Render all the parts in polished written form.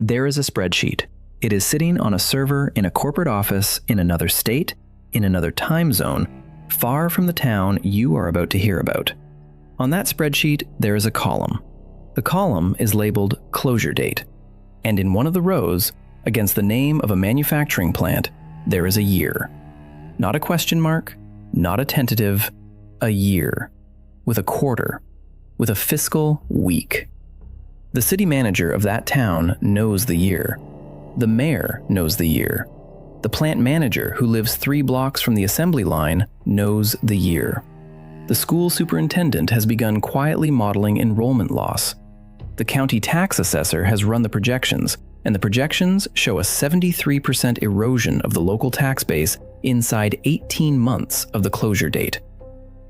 There is a spreadsheet. It is sitting on a server in a corporate office in another state, in another time zone, far from the town you are about to hear about. On that spreadsheet, there is a column. The column is labeled closure date, and in one of the rows, against the name of a manufacturing plant, there is a year. Not a question mark, not a tentative, a year, with a quarter, with a fiscal week. The city manager of that town knows the year. The mayor knows the year. The plant manager who lives 3 blocks from the assembly line knows the year. The school superintendent has begun quietly modeling enrollment loss. The county tax assessor has run the projections, and the projections show a 73% erosion of the local tax base inside 18 months of the closure date.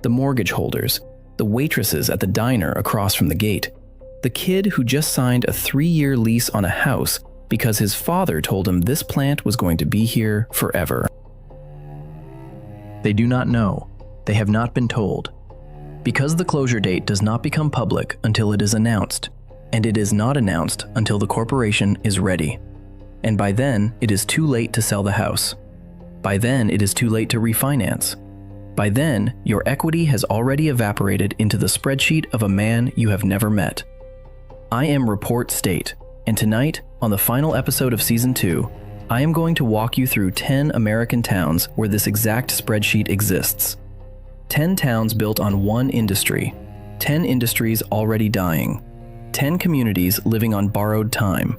The mortgage holders, the waitresses at the diner across from the gate, the kid who just signed a 3-year lease on a house because his father told him this plant was going to be here forever. They do not know. They have not been told. Because the closure date does not become public until it is announced, and it is not announced until the corporation is ready. And by then, it is too late to sell the house. By then, it is too late to refinance. By then, your equity has already evaporated into the spreadsheet of a man you have never met. I am Report State, and tonight, on the final episode of Season 2, I am going to walk you through 10 American towns where this exact spreadsheet exists. 10 towns built on one industry, 10 industries already dying, 10 communities living on borrowed time.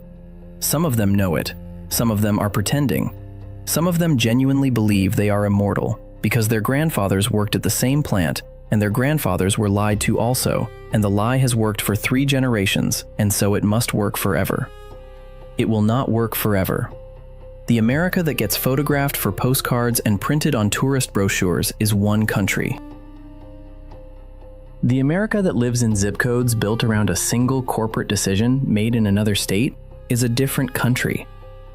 Some of them know it, some of them are pretending. Some of them genuinely believe they are immortal because their grandfathers worked at the same plant and their grandfathers were lied to also, and the lie has worked for 3 generations, and so it must work forever. It will not work forever. The America that gets photographed for postcards and printed on tourist brochures is one country. The America that lives in zip codes built around a single corporate decision made in another state is a different country.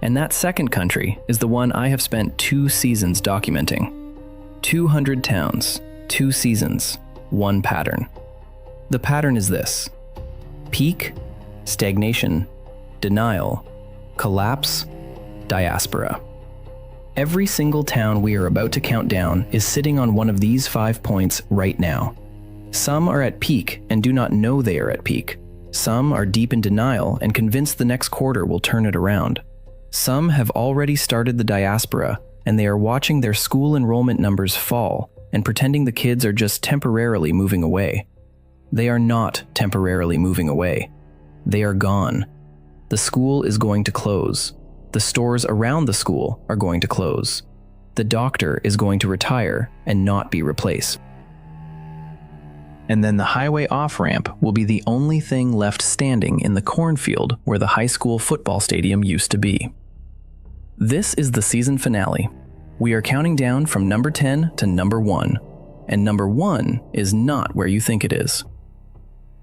And that second country is the one I have spent 2 seasons documenting. 200 towns, 2 seasons, 1 pattern. The pattern is this: peak, stagnation, denial, collapse, diaspora. Every single town we are about to count down is sitting on one of these 5 points right now. Some are at peak and do not know they are at peak. Some are deep in denial and convinced the next quarter will turn it around. Some have already started the diaspora, and they are watching their school enrollment numbers fall and pretending the kids are just temporarily moving away. They are not temporarily moving away. They are gone. The school is going to close. The stores around the school are going to close. The doctor is going to retire and not be replaced. And then the highway off-ramp will be the only thing left standing in the cornfield where the high school football stadium used to be. This is the season finale. We are counting down from number 10 to number 1, and number 1 is not where you think it is.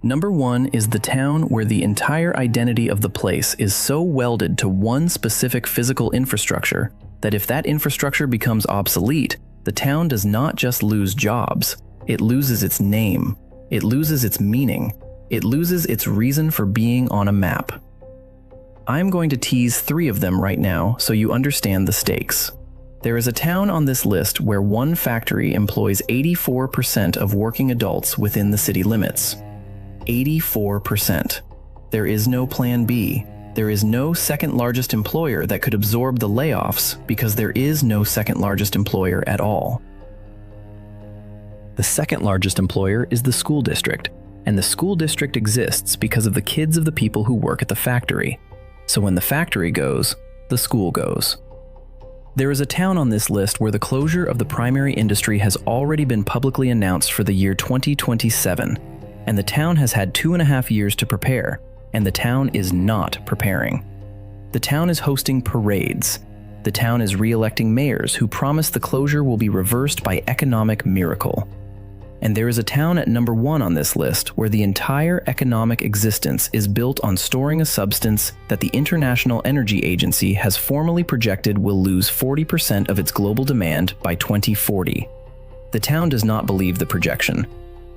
Number 1 is the town where the entire identity of the place is so welded to one specific physical infrastructure that if that infrastructure becomes obsolete, the town does not just lose jobs, it loses its name, it loses its meaning, it loses its reason for being on a map. I'm going to tease 3 of them right now so you understand the stakes. There is a town on this list where one factory employs 84% of working adults within the city limits. 84%. There is no plan B. There is no second largest employer that could absorb the layoffs because there is no second largest employer at all. The second largest employer is the school district, and the school district exists because of the kids of the people who work at the factory. So when the factory goes, the school goes. There is a town on this list where the closure of the primary industry has already been publicly announced for the year 2027, and the town has had 2.5 years to prepare, and the town is not preparing. The town is hosting parades. The town is re-electing mayors who promise the closure will be reversed by economic miracle. And there is a town at number 1 on this list where the entire economic existence is built on storing a substance that the International Energy Agency has formally projected will lose 40% of its global demand by 2040. The town does not believe the projection.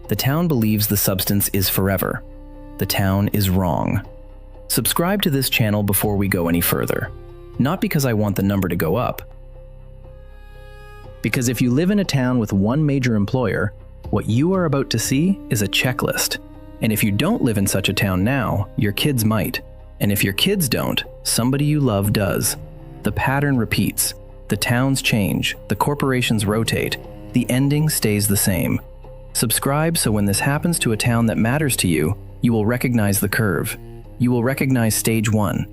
The town believes the substance is forever. The town is wrong. Subscribe to this channel before we go any further. Not because I want the number to go up. Because if you live in a town with one major employer, what you are about to see is a checklist. And if you don't live in such a town now, your kids might. And if your kids don't, somebody you love does. The pattern repeats. The towns change. The corporations rotate. The ending stays the same. Subscribe so when this happens to a town that matters to you, you will recognize the curve. You will recognize stage 1.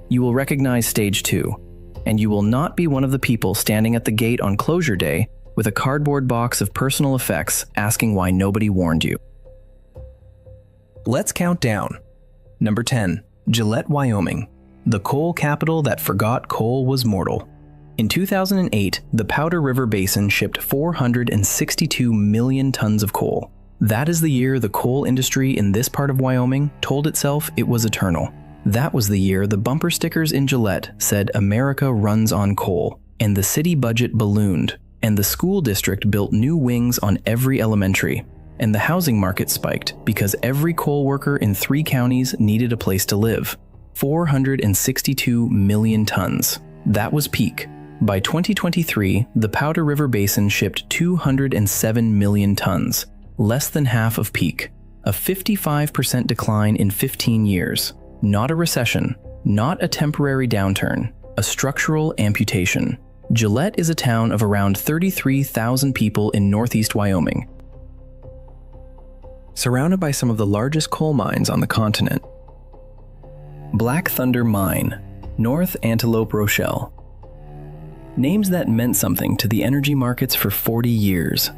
You will recognize stage 2. And you will not be one of the people standing at the gate on closure day with a cardboard box of personal effects asking why nobody warned you. Let's count down. Number 10. Gillette, Wyoming, the coal capital that forgot coal was mortal. In 2008, the Powder River Basin shipped 462 million tons of coal. That is the year the coal industry in this part of Wyoming told itself it was eternal. That was the year the bumper stickers in Gillette said America runs on coal, and the city budget ballooned, and the school district built new wings on every elementary, and the housing market spiked because every coal worker in 3 counties needed a place to live. 462 million tons. That was peak. By 2023, the Powder River Basin shipped 207 million tons, less than half of peak. A 55% decline in 15 years. Not a recession, not a temporary downturn, a structural amputation. Gillette is a town of around 33,000 people in northeast Wyoming, surrounded by some of the largest coal mines on the continent. Black Thunder Mine, North Antelope Rochelle. Names that meant something to the energy markets for 40 years.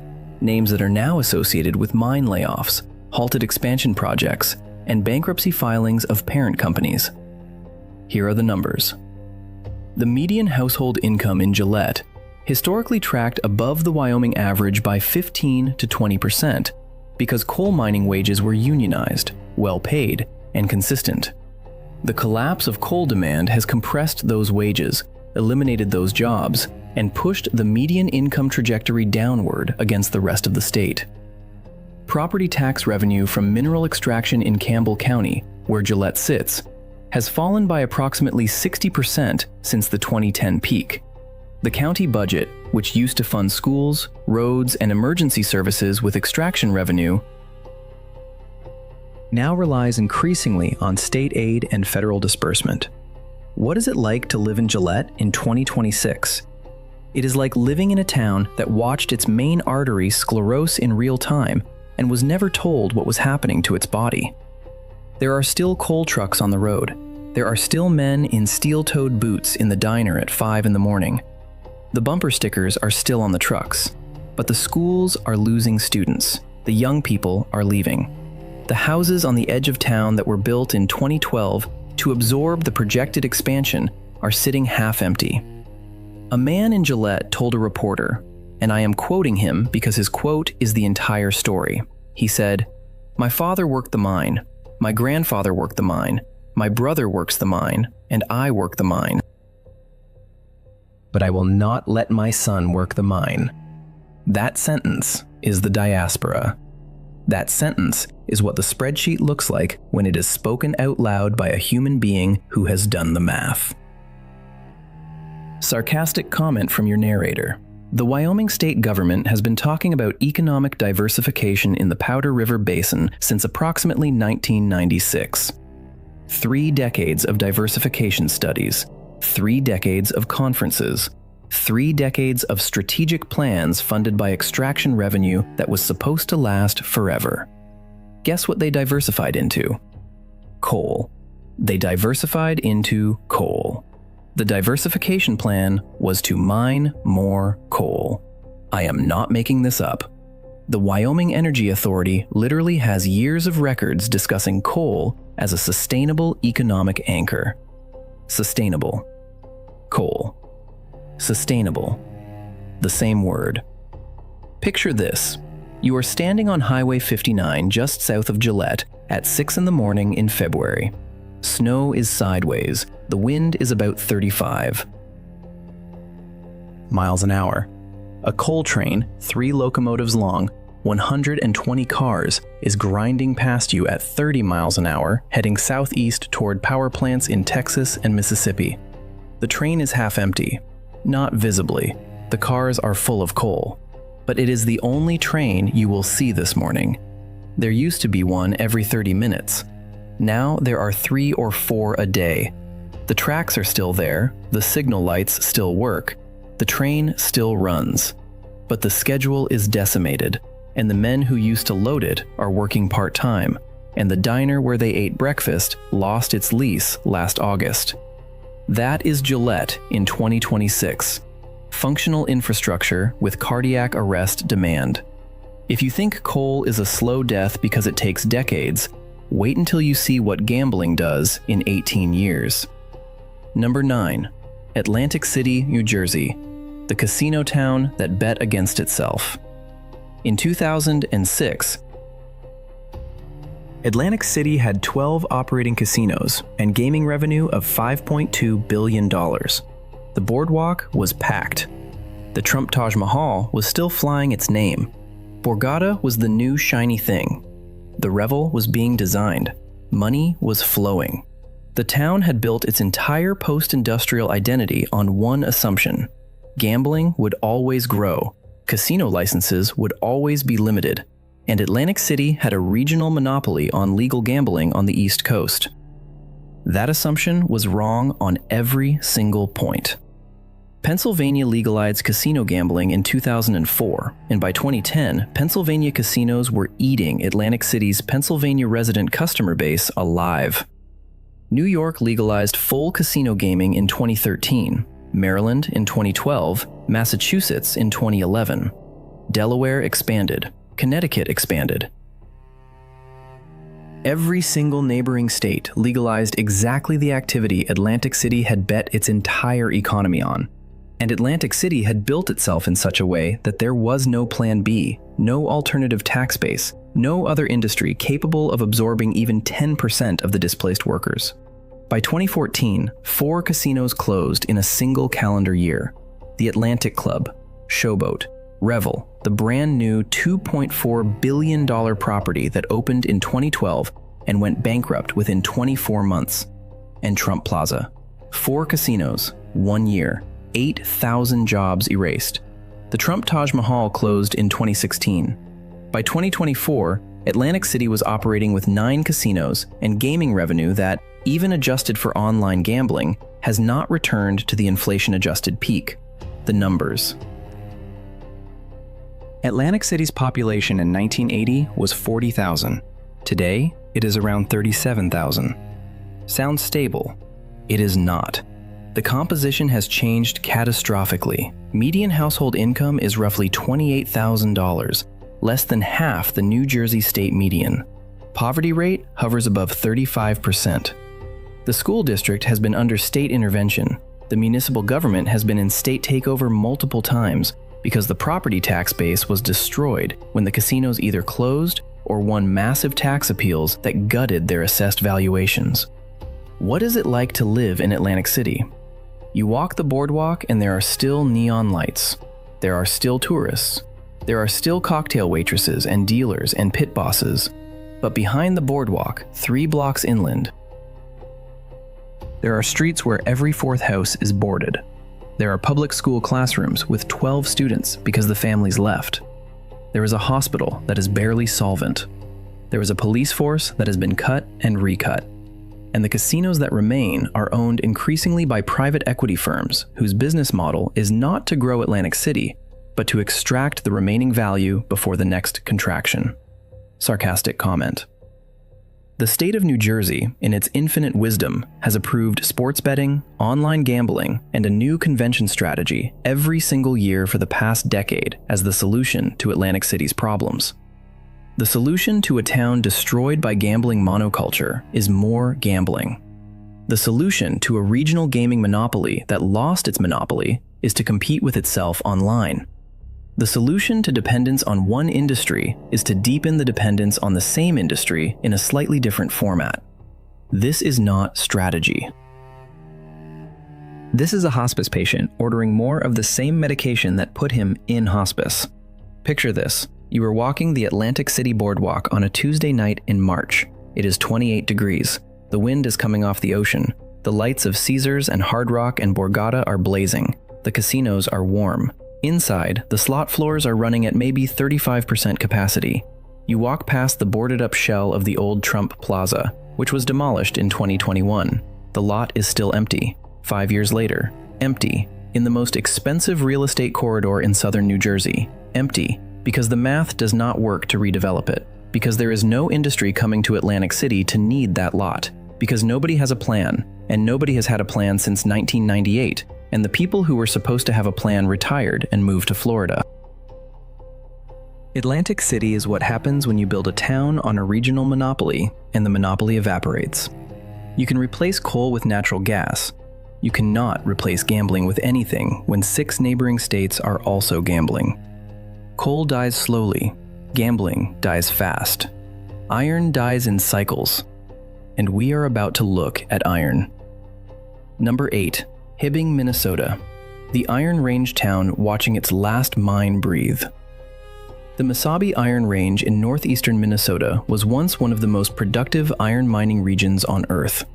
Names that are now associated with mine layoffs, halted expansion projects, and bankruptcy filings of parent companies. Here are the numbers. The median household income in Gillette historically tracked above the Wyoming average by 15 to 20% because coal mining wages were unionized, well paid, and consistent. The collapse of coal demand has compressed those wages, eliminated those jobs, and pushed the median income trajectory downward against the rest of the state. Property tax revenue from mineral extraction in Campbell County, where Gillette sits, has fallen by approximately 60% since the 2010 peak. The county budget, which used to fund schools, roads, and emergency services with extraction revenue, now relies increasingly on state aid and federal disbursement. What is it like to live in Gillette in 2026? It is like living in a town that watched its main artery sclerose in real time and was never told what was happening to its body. There are still coal trucks on the road. There are still men in steel-toed boots in the diner at 5 in the morning. The bumper stickers are still on the trucks, but the schools are losing students. The young people are leaving. The houses on the edge of town that were built in 2012 to absorb the projected expansion are sitting half empty. A man in Gillette told a reporter, and I am quoting him because his quote is the entire story. He said, "My father worked the mine, my grandfather worked the mine, my brother works the mine, and I work the mine. But I will not let my son work the mine." That sentence is the diaspora. That sentence is what the spreadsheet looks like when it is spoken out loud by a human being who has done the math. Sarcastic comment from your narrator. The Wyoming state government has been talking about economic diversification in the Powder River Basin since approximately 1996. 3 decades of diversification studies, 3 decades of conferences, 3 decades of strategic plans funded by extraction revenue that was supposed to last forever. Guess what they diversified into? Coal. They diversified into coal. The diversification plan was to mine more coal. I am not making this up. The Wyoming Energy Authority literally has years of records discussing coal as a sustainable economic anchor. Sustainable. Coal. Sustainable. The same word. Picture this. You are standing on Highway 59 just south of Gillette at 6 in the morning in February. Snow is sideways. The wind is about 35 miles an hour. A coal train, 3 locomotives long, 120 cars, is grinding past you at 30 miles an hour, heading southeast toward power plants in Texas and Mississippi. The train is half empty. Not visibly. The cars are full of coal. But it is the only train you will see this morning. There used to be one every 30 minutes. Now there are 3 or 4 a day. The tracks are still there, the signal lights still work, the train still runs. But the schedule is decimated, and the men who used to load it are working part-time, and the diner where they ate breakfast lost its lease last August. That is Gillette in 2026. Functional infrastructure with cardiac arrest demand. If you think coal is a slow death because it takes decades, wait until you see what gambling does in 18 years. Number 9. Atlantic City, New Jersey, the casino town that bet against itself. In 2006, Atlantic City had 12 operating casinos and gaming revenue of $5.2 billion. The boardwalk was packed. The Trump Taj Mahal was still flying its name. Borgata was the new shiny thing. The Revel was being designed. Money was flowing. The town had built its entire post-industrial identity on one assumption. Gambling would always grow. Casino licenses would always be limited. And Atlantic City had a regional monopoly on legal gambling on the East Coast. That assumption was wrong on every single point. Pennsylvania legalized casino gambling in 2004, and by 2010, Pennsylvania casinos were eating Atlantic City's Pennsylvania resident customer base alive. New York legalized full casino gaming in 2013, Maryland in 2012, Massachusetts in 2011. Delaware expanded, Connecticut expanded. Every single neighboring state legalized exactly the activity Atlantic City had bet its entire economy on. And Atlantic City had built itself in such a way that there was no plan B, no alternative tax base, no other industry capable of absorbing even 10% of the displaced workers. By 2014, 4 casinos closed in a single calendar year. The Atlantic Club, Showboat, Revel, the brand new $2.4 billion property that opened in 2012 and went bankrupt within 24 months. And Trump Plaza, 4 casinos, 1 year, 8,000 jobs erased. The Trump Taj Mahal closed in 2016. By 2024, Atlantic City was operating with 9 casinos and gaming revenue that, even adjusted for online gambling, has not returned to the inflation-adjusted peak. The numbers. Atlantic City's population in 1980 was 40,000. Today, it is around 37,000. Sounds stable. It is not. The composition has changed catastrophically. Median household income is roughly $28,000, less than half the New Jersey state median. Poverty rate hovers above 35%. The school district has been under state intervention. The municipal government has been in state takeover multiple times because the property tax base was destroyed when the casinos either closed or won massive tax appeals that gutted their assessed valuations. What is it like to live in Atlantic City? You walk the boardwalk and there are still neon lights. There are still tourists. There are still cocktail waitresses and dealers and pit bosses. But behind the boardwalk, 3 blocks inland, there are streets where every 4th house is boarded. There are public school classrooms with 12 students because the families left. There is a hospital that is barely solvent. There is a police force that has been cut and recut. And the casinos that remain are owned increasingly by private equity firms whose business model is not to grow Atlantic City, but to extract the remaining value before the next contraction. Sarcastic comment. The state of New Jersey, in its infinite wisdom, has approved sports betting, online gambling, and a new convention strategy every single year for the past decade as the solution to Atlantic City's problems. The solution to a town destroyed by gambling monoculture is more gambling. The solution to a regional gaming monopoly that lost its monopoly is to compete with itself online. The solution to dependence on one industry is to deepen the dependence on the same industry in a slightly different format. This is not strategy. This is a hospice patient ordering more of the same medication that put him in hospice. Picture this. You are walking the Atlantic City Boardwalk on a Tuesday night in March. It is 28 degrees. The wind is coming off the ocean. The lights of Caesars and Hard Rock and Borgata are blazing. The casinos are warm. Inside, the slot floors are running at maybe 35% capacity. You walk past the boarded-up shell of the old Trump Plaza, which was demolished in 2021. The lot is still empty. 5 years later, empty. In the most expensive real estate corridor in southern New Jersey, empty, because the math does not work to redevelop it, because there is no industry coming to Atlantic City to need that lot, because nobody has a plan, and nobody has had a plan since 1998, and the people who were supposed to have a plan retired and moved to Florida. Atlantic City is what happens when you build a town on a regional monopoly and the monopoly evaporates. You can replace coal with natural gas. You cannot replace gambling with anything when 6 neighboring states are also gambling. Coal dies slowly. Gambling dies fast. Iron dies in cycles. And we are about to look at iron. Number 8. Hibbing, Minnesota. The Iron Range town watching its last mine breathe. The Mesabi Iron Range in northeastern Minnesota was once one of the most productive iron mining regions on Earth.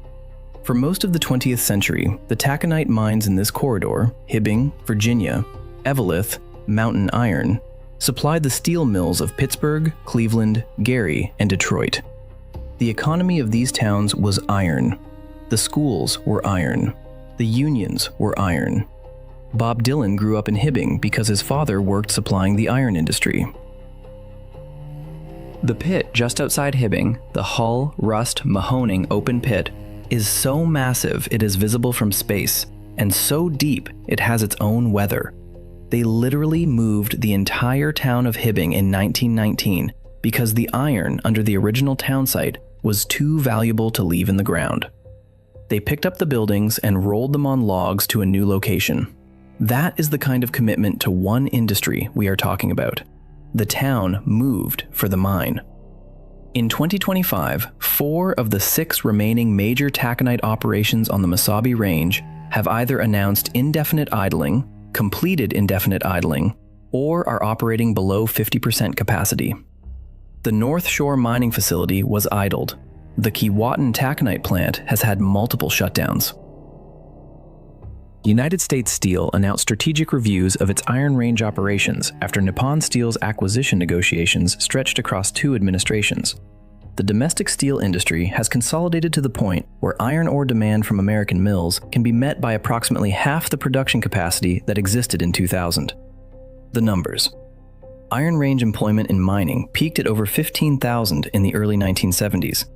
For most of the 20th century, the taconite mines in this corridor, Hibbing, Virginia, Eveleth, Mountain Iron, supplied the steel mills of Pittsburgh, Cleveland, Gary, and Detroit. The economy of these towns was iron. The schools were iron. The unions were iron. Bob Dylan grew up in Hibbing because his father worked supplying the iron industry. The pit just outside Hibbing, the Hull, Rust, Mahoning open pit, is so massive it is visible from space, and so deep it has its own weather. They literally moved the entire town of Hibbing in 1919 because the iron under the original town site was too valuable to leave in the ground. They picked up the buildings and rolled them on logs to a new location. That is the kind of commitment to one industry we are talking about. The town moved for the mine. In 2025, 4 of the 6 remaining major taconite operations on the Mesabi Range have either announced indefinite idling, completed indefinite idling, or are operating below 50% capacity. The North Shore mining facility was idled. The Keewatin taconite plant has had multiple shutdowns. United States Steel announced strategic reviews of its Iron Range operations after Nippon Steel's acquisition negotiations stretched across 2 administrations. The domestic steel industry has consolidated to the point where iron ore demand from American mills can be met by approximately half the production capacity that existed in 2000. The numbers. Iron Range employment in mining peaked at over 15,000 in the early 1970s.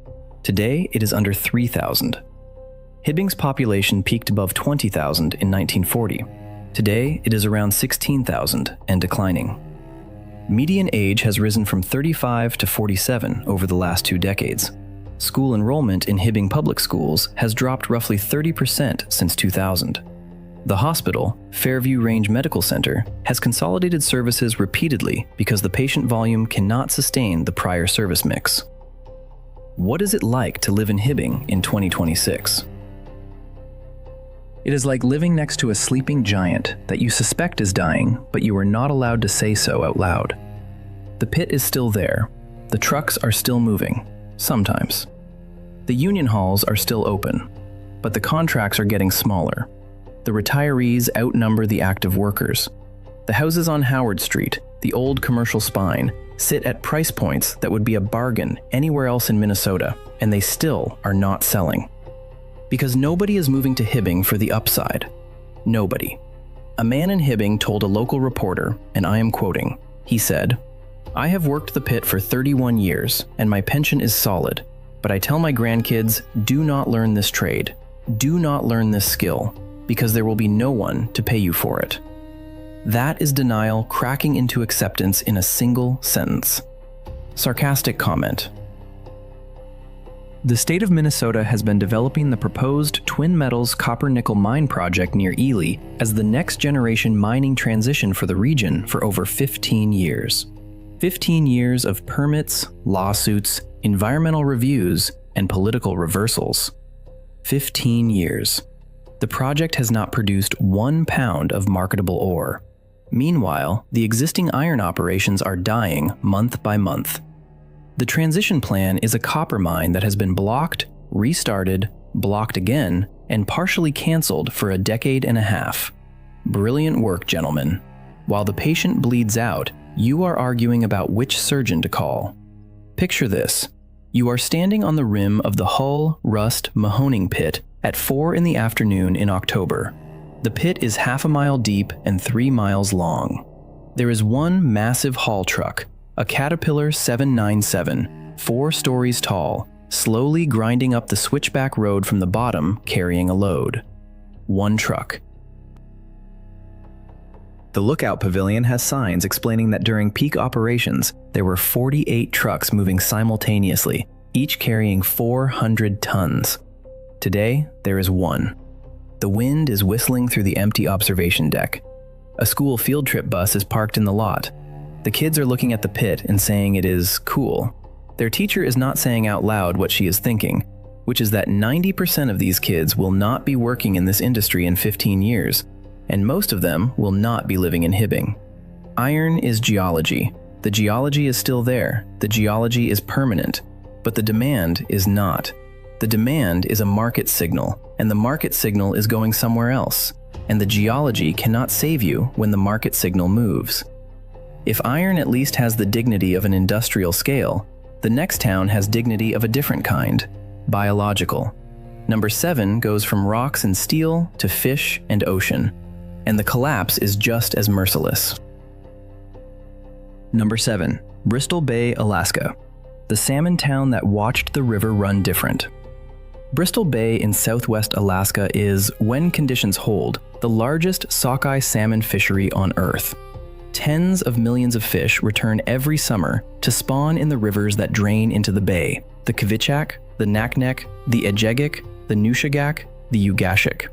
Today, it is under 3,000. Hibbing's population peaked above 20,000 in 1940. Today, it is around 16,000 and declining. Median age has risen from 35 to 47 over the last 2 decades. School enrollment in Hibbing public schools has dropped roughly 30% since 2000. The hospital, Fairview Range Medical Center, has consolidated services repeatedly because the patient volume cannot sustain the prior service mix. What is it like to live in Hibbing in 2026? It is like living next to a sleeping giant that you suspect is dying, but you are not allowed to say so out loud. The pit is still there. The trucks are still moving, sometimes. The union halls are still open, but the contracts are getting smaller. The retirees outnumber the active workers. The houses on Howard Street, the old commercial spine, sit at price points that would be a bargain anywhere else in Minnesota, and they still are not selling. Because nobody is moving to Hibbing for the upside. Nobody. A man in Hibbing told a local reporter, and I am quoting, he said, "I have worked the pit for 31 years, and my pension is solid, but I tell my grandkids, do not learn this trade. Do not learn this skill, because there will be no one to pay you for it." That is denial cracking into acceptance in a single sentence. Sarcastic comment. The state of Minnesota has been developing the proposed Twin Metals copper-nickel mine project near Ely as the next generation mining transition for the region for over 15 years. 15 years of permits, lawsuits, environmental reviews, and political reversals. 15 years. The project has not produced 1 pound of marketable ore. Meanwhile, the existing iron operations are dying month by month. The transition plan is a copper mine that has been blocked, restarted, blocked again, and partially canceled for a decade and a half. Brilliant work, gentlemen. While the patient bleeds out, you are arguing about which surgeon to call. Picture this. You are standing on the rim of the Hull Rust Mahoning pit at 4 in the afternoon in October. The pit is half a mile deep and 3 miles long. There is one massive haul truck, a Caterpillar 797, 4 stories tall, slowly grinding up the switchback road from the bottom, carrying a load. One truck. The lookout pavilion has signs explaining that during peak operations, there were 48 trucks moving simultaneously, each carrying 400 tons. Today, there is one. The wind is whistling through the empty observation deck. A school field trip bus is parked in the lot. The kids are looking at the pit and saying it is cool. Their teacher is not saying out loud what she is thinking, which is that 90% of these kids will not be working in this industry in 15 years, and most of them will not be living in Hibbing. Iron is geology. The geology is still there. The geology is permanent, but the demand is not. The demand is a market signal, and the market signal is going somewhere else, and the geology cannot save you when the market signal moves. If iron at least has the dignity of an industrial scale, the next town has dignity of a different kind, biological. Number 7 goes from rocks and steel to fish and ocean, and the collapse is just as merciless. Number 7, Bristol Bay, Alaska. The salmon town that watched the river run different. Bristol Bay in southwest Alaska is, when conditions hold, the largest sockeye salmon fishery on Earth. Tens of millions of fish return every summer to spawn in the rivers that drain into the bay: the Kvichak, the Naknek, the Ejegik, the Nushagak, the Ugashik.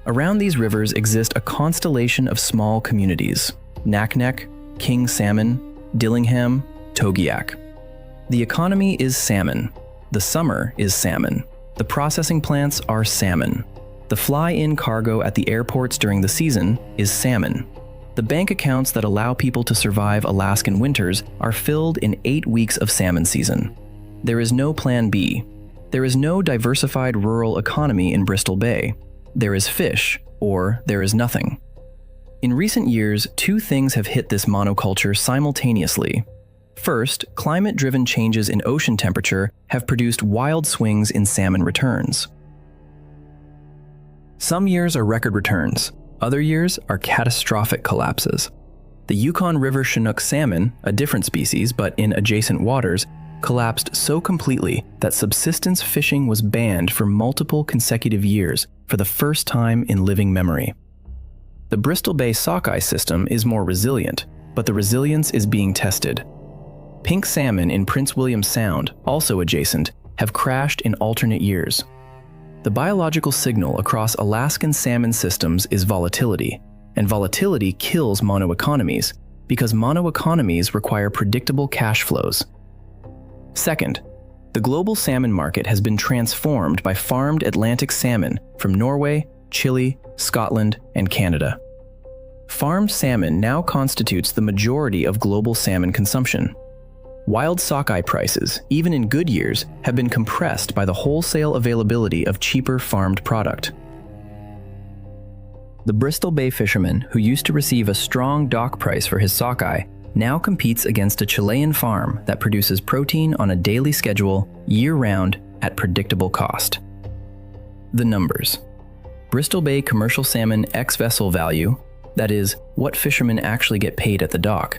Around these rivers exist a constellation of small communities: Naknek, King Salmon, Dillingham, Togiak. The economy is salmon. The summer is salmon. The processing plants are salmon. The fly-in cargo at the airports during the season is salmon. The bank accounts that allow people to survive Alaskan winters are filled in 8 weeks of salmon season. There is no plan B. There is no diversified rural economy in Bristol Bay. There is fish, or there is nothing. In recent years, 2 things have hit this monoculture simultaneously. First, climate-driven changes in ocean temperature have produced wild swings in salmon returns. Some years are record returns. Other years are catastrophic collapses. The Yukon River Chinook salmon, a different species but in adjacent waters, collapsed so completely that subsistence fishing was banned for multiple consecutive years for the first time in living memory. The Bristol Bay sockeye system is more resilient, but the resilience is being tested. Pink salmon in Prince William Sound, also adjacent, have crashed in alternate years. The biological signal across Alaskan salmon systems is volatility, and volatility kills monoeconomies because monoeconomies require predictable cash flows. Second, the global salmon market has been transformed by farmed Atlantic salmon from Norway, Chile, Scotland, and Canada. Farmed salmon now constitutes the majority of global salmon consumption. Wild sockeye prices, even in good years, have been compressed by the wholesale availability of cheaper farmed product. The Bristol Bay fisherman, who used to receive a strong dock price for his sockeye, now competes against a Chilean farm that produces protein on a daily schedule, year-round, at predictable cost. The numbers. Bristol Bay commercial salmon ex-vessel value, that is, what fishermen actually get paid at the dock,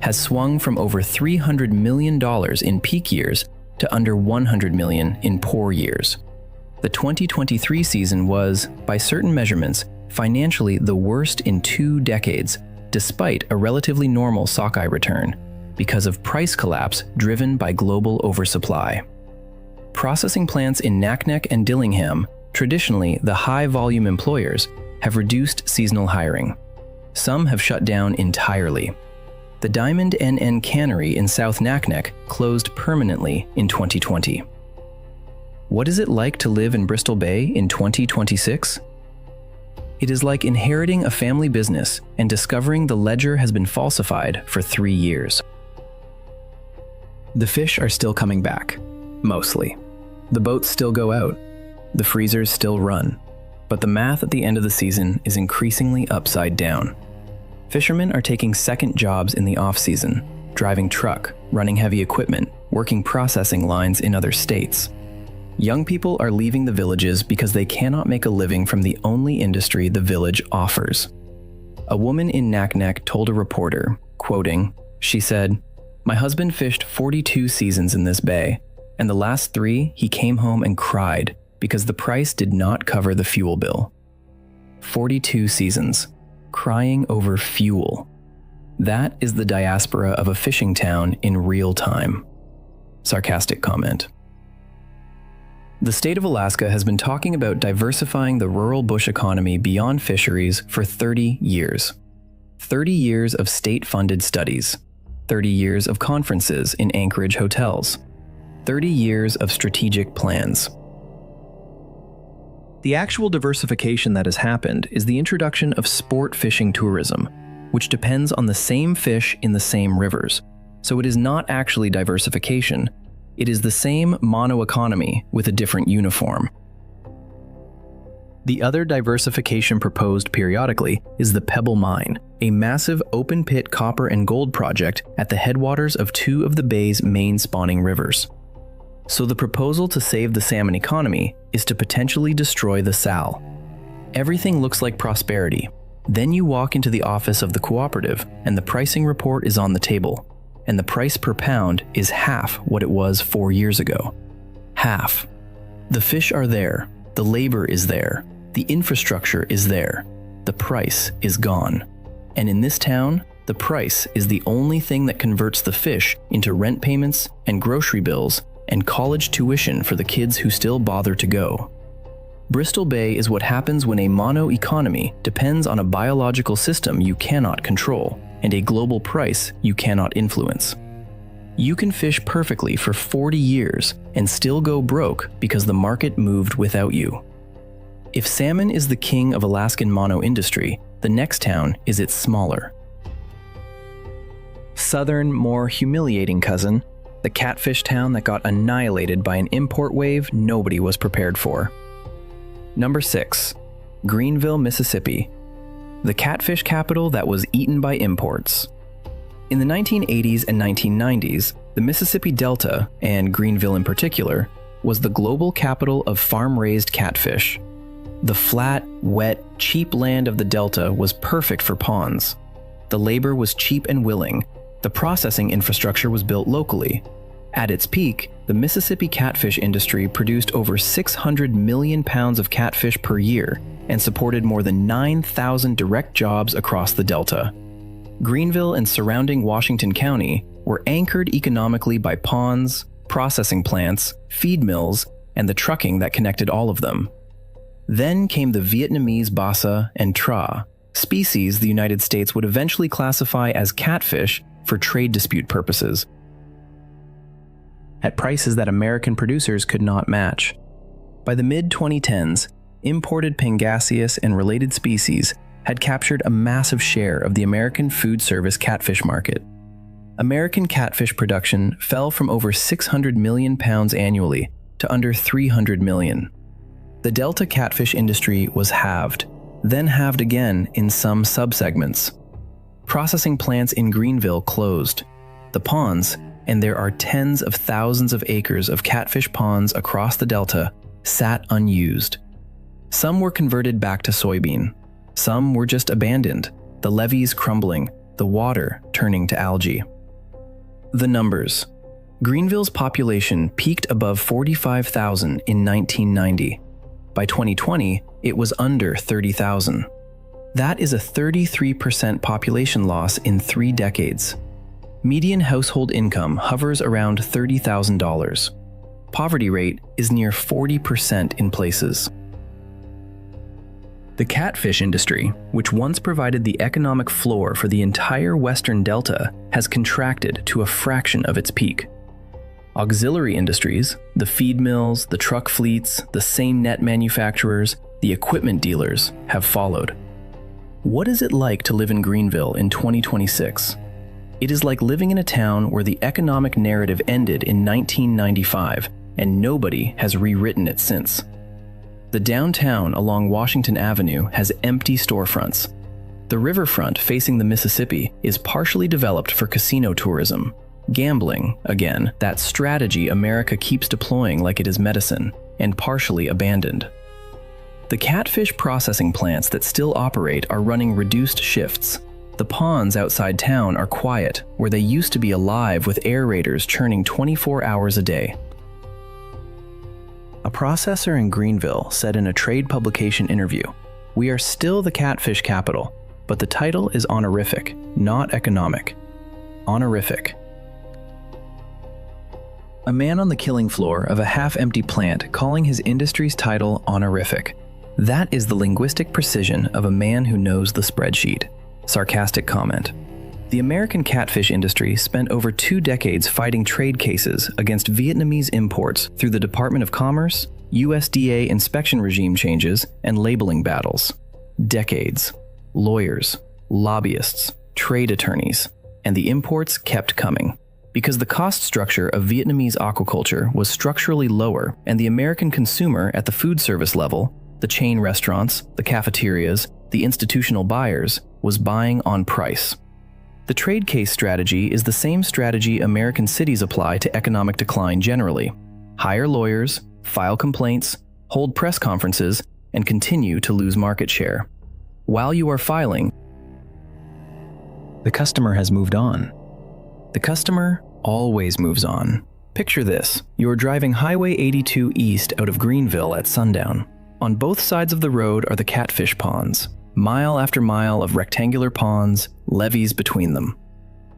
has swung from over $300 million in peak years to under $100 million in poor years. The 2023 season was, by certain measurements, financially the worst in 2 decades, despite a relatively normal sockeye return, because of price collapse driven by global oversupply. Processing plants in Naknek and Dillingham, traditionally the high-volume employers, have reduced seasonal hiring. Some have shut down entirely. The Diamond NN Cannery in South Naknek closed permanently in 2020. What is it like to live in Bristol Bay in 2026? It is like inheriting a family business and discovering the ledger has been falsified for 3 years. The fish are still coming back, mostly. The boats still go out. The freezers still run. But the math at the end of the season is increasingly upside down. Fishermen are taking second jobs in the off-season, driving truck, running heavy equipment, working processing lines in other states. Young people are leaving the villages because they cannot make a living from the only industry the village offers. A woman in Naknek told a reporter, quoting, she said, "My husband fished 42 seasons in this bay, and the last 3 he came home and cried because the price did not cover the fuel bill." 42 seasons, crying over fuel. That is the diaspora of a fishing town in real time. Sarcastic comment. The state of Alaska has been talking about diversifying the rural bush economy beyond fisheries for 30 years. 30 years of state-funded studies. 30 years of conferences in Anchorage hotels. 30 years of strategic plans. The actual diversification that has happened is the introduction of sport fishing tourism, which depends on the same fish in the same rivers. So it is not actually diversification. It is the same mono-economy with a different uniform. The other diversification proposed periodically is the Pebble Mine, a massive open-pit copper and gold project at the headwaters of 2 of the bay's main spawning rivers. So the proposal to save the salmon economy is to potentially destroy the sal. Everything looks like prosperity. Then you walk into the office of the cooperative and the pricing report is on the table. And the price per pound is half what it was 4 years ago. Half. The fish are there, the labor is there, the infrastructure is there, the price is gone. And in this town, the price is the only thing that converts the fish into rent payments and grocery bills and college tuition for the kids who still bother to go. Bristol Bay is what happens when a mono-economy depends on a biological system you cannot control and a global price you cannot influence. You can fish perfectly for 40 years and still go broke because the market moved without you. If salmon is the king of Alaskan mono industry, the next town is its smaller. Southern, more humiliating cousin, the catfish town that got annihilated by an import wave nobody was prepared for. Number 6, Greenville, Mississippi, the catfish capital that was eaten by imports. In the 1980s and 1990s, the Mississippi Delta, and Greenville in particular, was the global capital of farm-raised catfish. The flat, wet, cheap land of the Delta was perfect for ponds. The labor was cheap and willing. The processing infrastructure was built locally. At its peak, the Mississippi catfish industry produced over 600 million pounds of catfish per year and supported more than 9,000 direct jobs across the Delta. Greenville and surrounding Washington County were anchored economically by ponds, processing plants, feed mills, and the trucking that connected all of them. Then came the Vietnamese bassa and tra, species the United States would eventually classify as catfish for trade dispute purposes, at prices that American producers could not match. By the mid-2010s, imported Pangasius and related species had captured a massive share of the American food service catfish market. American catfish production fell from over 600 million pounds annually to under 300 million. The Delta catfish industry was halved, then halved again in some subsegments. Processing plants in Greenville closed. The ponds, and there are tens of thousands of acres of catfish ponds across the Delta, sat unused. Some were converted back to soybean. Some were just abandoned, the levees crumbling, the water turning to algae. The numbers. Greenville's population peaked above 45,000 in 1990. By 2020, it was under 30,000. That is a 33% population loss in 3 decades. Median household income hovers around $30,000. Poverty rate is near 40% in places. The catfish industry, which once provided the economic floor for the entire Western Delta, has contracted to a fraction of its peak. Auxiliary industries, the feed mills, the truck fleets, the seine net manufacturers, The equipment dealers have followed. What is it like to live in Greenville in 2026? It is like living in a town where the economic narrative ended in 1995 and nobody has rewritten it since. The downtown along Washington Avenue has empty storefronts. The riverfront facing the Mississippi is partially developed for casino tourism. Gambling, again, that strategy America keeps deploying like it is medicine, and partially abandoned. The catfish processing plants that still operate are running reduced shifts. The ponds outside town are quiet, where they used to be alive with aerators churning 24 hours a day. A processor in Greenville said in a trade publication interview, "We are still the catfish capital, but the title is honorific, not economic." Honorific. A man on the killing floor of a half-empty plant calling his industry's title honorific. That is the linguistic precision of a man who knows the spreadsheet. Sarcastic comment. The American catfish industry spent over 2 decades fighting trade cases against Vietnamese imports through the Department of Commerce, USDA inspection regime changes, and labeling battles. Decades. Lawyers, lobbyists, trade attorneys, and the imports kept coming. Because the cost structure of Vietnamese aquaculture was structurally lower, and the American consumer at the food service level, the chain restaurants, the cafeterias, the institutional buyers, was buying on price. The trade case strategy is the same strategy American cities apply to economic decline generally. Hire lawyers, file complaints, hold press conferences, and continue to lose market share. While you are filing, the customer has moved on. The customer always moves on. Picture this. You are driving Highway 82 east out of Greenville at sundown. On both sides of the road are the catfish ponds. Mile after mile of rectangular ponds, levees between them.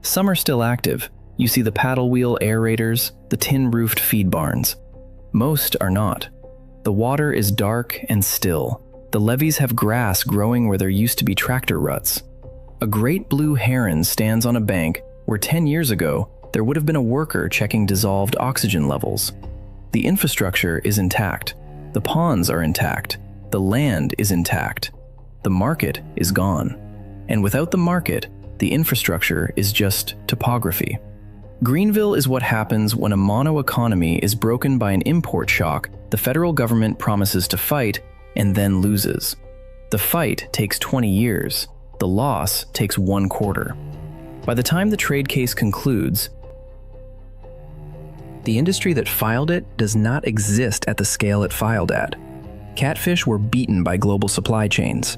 Some are still active. You see the paddle wheel aerators, the tin-roofed feed barns. Most are not. The water is dark and still. The levees have grass growing where there used to be tractor ruts. A great blue heron stands on a bank where 10 years ago there would have been a worker checking dissolved oxygen levels. The infrastructure is intact. The ponds are intact. The land is intact. The market is gone. And without the market, the infrastructure is just topography. Greenville is what happens when a mono-economy is broken by an import shock the federal government promises to fight and then loses. The fight takes 20 years. The loss takes 1 quarter. By the time the trade case concludes, the industry that filed it does not exist at the scale it filed at. Catfish were beaten by global supply chains.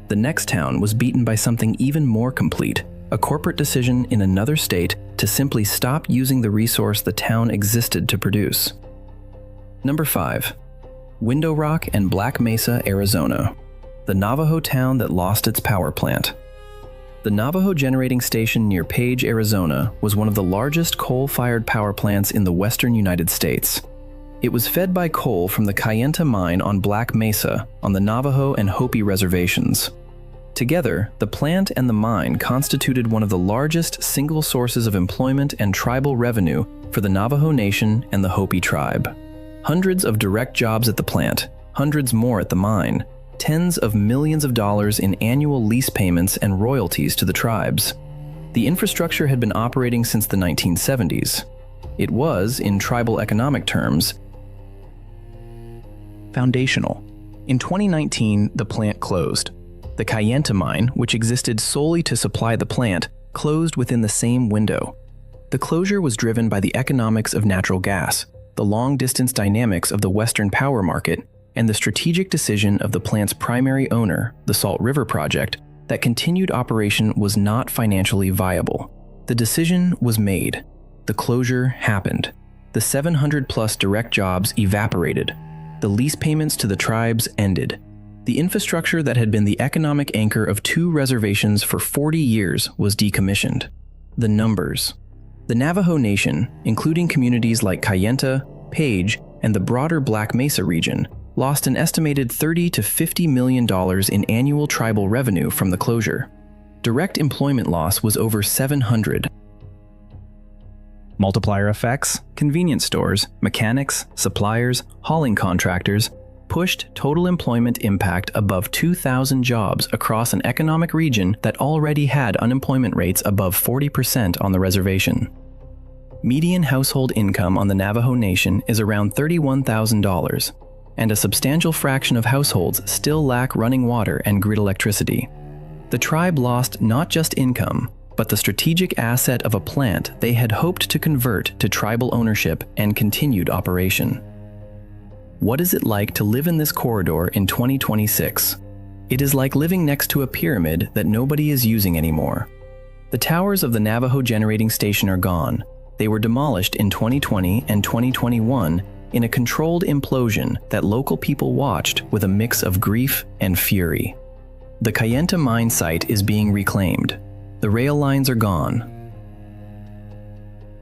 The next town was beaten by something even more complete, a corporate decision in another state to simply stop using the resource the town existed to produce. Number 5. Window Rock and Black Mesa, Arizona. The Navajo town that lost its power plant. The Navajo Generating Station near Page, Arizona, was one of the largest coal-fired power plants in the western United States. It was fed by coal from the Kayenta mine on Black Mesa on the Navajo and Hopi reservations. Together, the plant and the mine constituted one of the largest single sources of employment and tribal revenue for the Navajo Nation and the Hopi tribe. Hundreds of direct jobs at the plant, hundreds more at the mine, tens of millions of dollars in annual lease payments and royalties to the tribes. The infrastructure had been operating since the 1970s. It was, in tribal economic terms, foundational. In 2019, the plant closed. The Kayenta mine, which existed solely to supply the plant, closed within the same window. The closure was driven by the economics of natural gas, the long-distance dynamics of the Western power market, and the strategic decision of the plant's primary owner, the Salt River Project, that continued operation was not financially viable. The decision was made. The closure happened. The 700-plus direct jobs evaporated. The lease payments to the tribes ended. The infrastructure that had been the economic anchor of 2 reservations for 40 years was decommissioned. The numbers. The Navajo Nation, including communities like Kayenta, Page, and the broader Black Mesa region, lost an estimated $30 to $50 million in annual tribal revenue from the closure. Direct employment loss was over 700. Multiplier effects, convenience stores, mechanics, suppliers, hauling contractors, pushed total employment impact above 2,000 jobs across an economic region that already had unemployment rates above 40% on the reservation. Median household income on the Navajo Nation is around $31,000, and a substantial fraction of households still lack running water and grid electricity. The tribe lost not just income, but the strategic asset of a plant they had hoped to convert to tribal ownership and continued operation. What is it like to live in this corridor in 2026? It is like living next to a pyramid that nobody is using anymore. The towers of the Navajo Generating Station are gone. They were demolished in 2020 and 2021 in a controlled implosion that local people watched with a mix of grief and fury. The Kayenta mine site is being reclaimed. The rail lines are gone.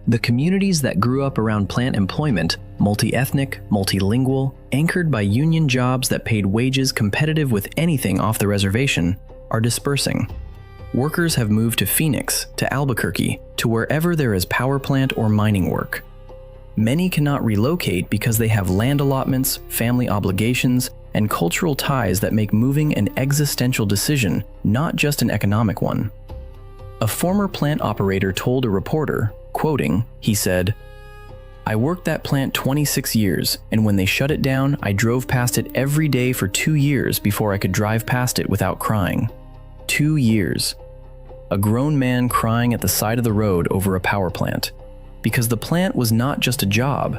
The communities that grew up around plant employment, multi-ethnic, multilingual, anchored by union jobs that paid wages competitive with anything off the reservation, are dispersing. Workers have moved to Phoenix, to Albuquerque, to wherever there is power plant or mining work. Many cannot relocate because they have land allotments, family obligations, and cultural ties that make moving an existential decision, not just an economic one. A former plant operator told a reporter, quoting, he said, "I worked that plant 26 years, and when they shut it down, I drove past it every day for 2 years before I could drive past it without crying. 2 years. A grown man crying at the side of the road over a power plant. Because the plant was not just a job.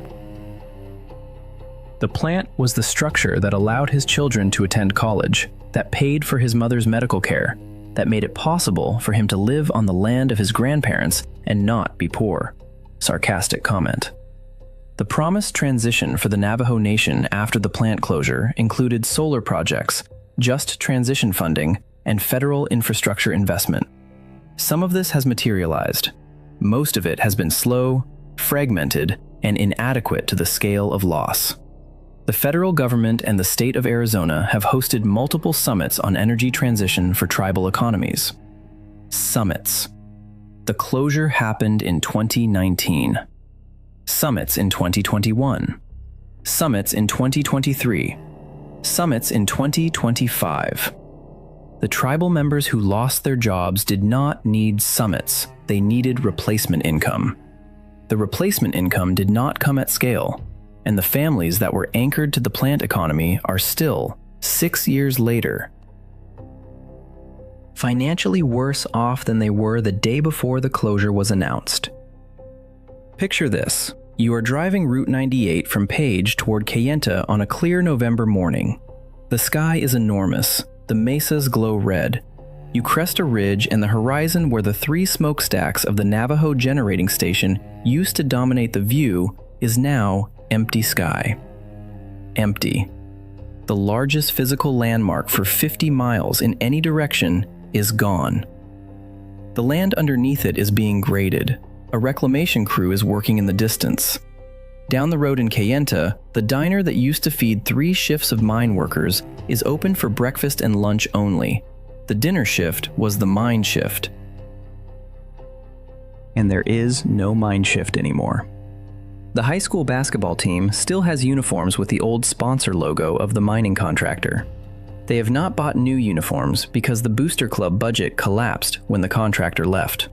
The plant was the structure that allowed his children to attend college, that paid for his mother's medical care, that made it possible for him to live on the land of his grandparents and not be poor." Sarcastic comment. The promised transition for the Navajo Nation after the plant closure included solar projects, just transition funding, and federal infrastructure investment. Some of this has materialized. Most of it has been slow, fragmented, and inadequate to the scale of loss. The federal government and the state of Arizona have hosted multiple summits on energy transition for tribal economies. Summits. The closure happened in 2019. Summits in 2021. Summits in 2023. Summits in 2025. The tribal members who lost their jobs did not need summits, they needed replacement income. The replacement income did not come at scale, and the families that were anchored to the plant economy are still, 6 years later, financially worse off than they were the day before the closure was announced. Picture this. You are driving Route 98 from Page toward Kayenta on a clear November morning. The sky is enormous. The mesas glow red. You crest a ridge, and the horizon where the 3 smokestacks of the Navajo Generating Station used to dominate the view is now empty sky. Empty. The largest physical landmark for 50 miles in any direction is gone. The land underneath it is being graded. A reclamation crew is working in the distance. Down the road in Kayenta, the diner that used to feed 3 shifts of mine workers is open for breakfast and lunch only. The dinner shift was the mine shift. And there is no mine shift anymore. The high school basketball team still has uniforms with the old sponsor logo of the mining contractor. They have not bought new uniforms because the booster club budget collapsed when the contractor left.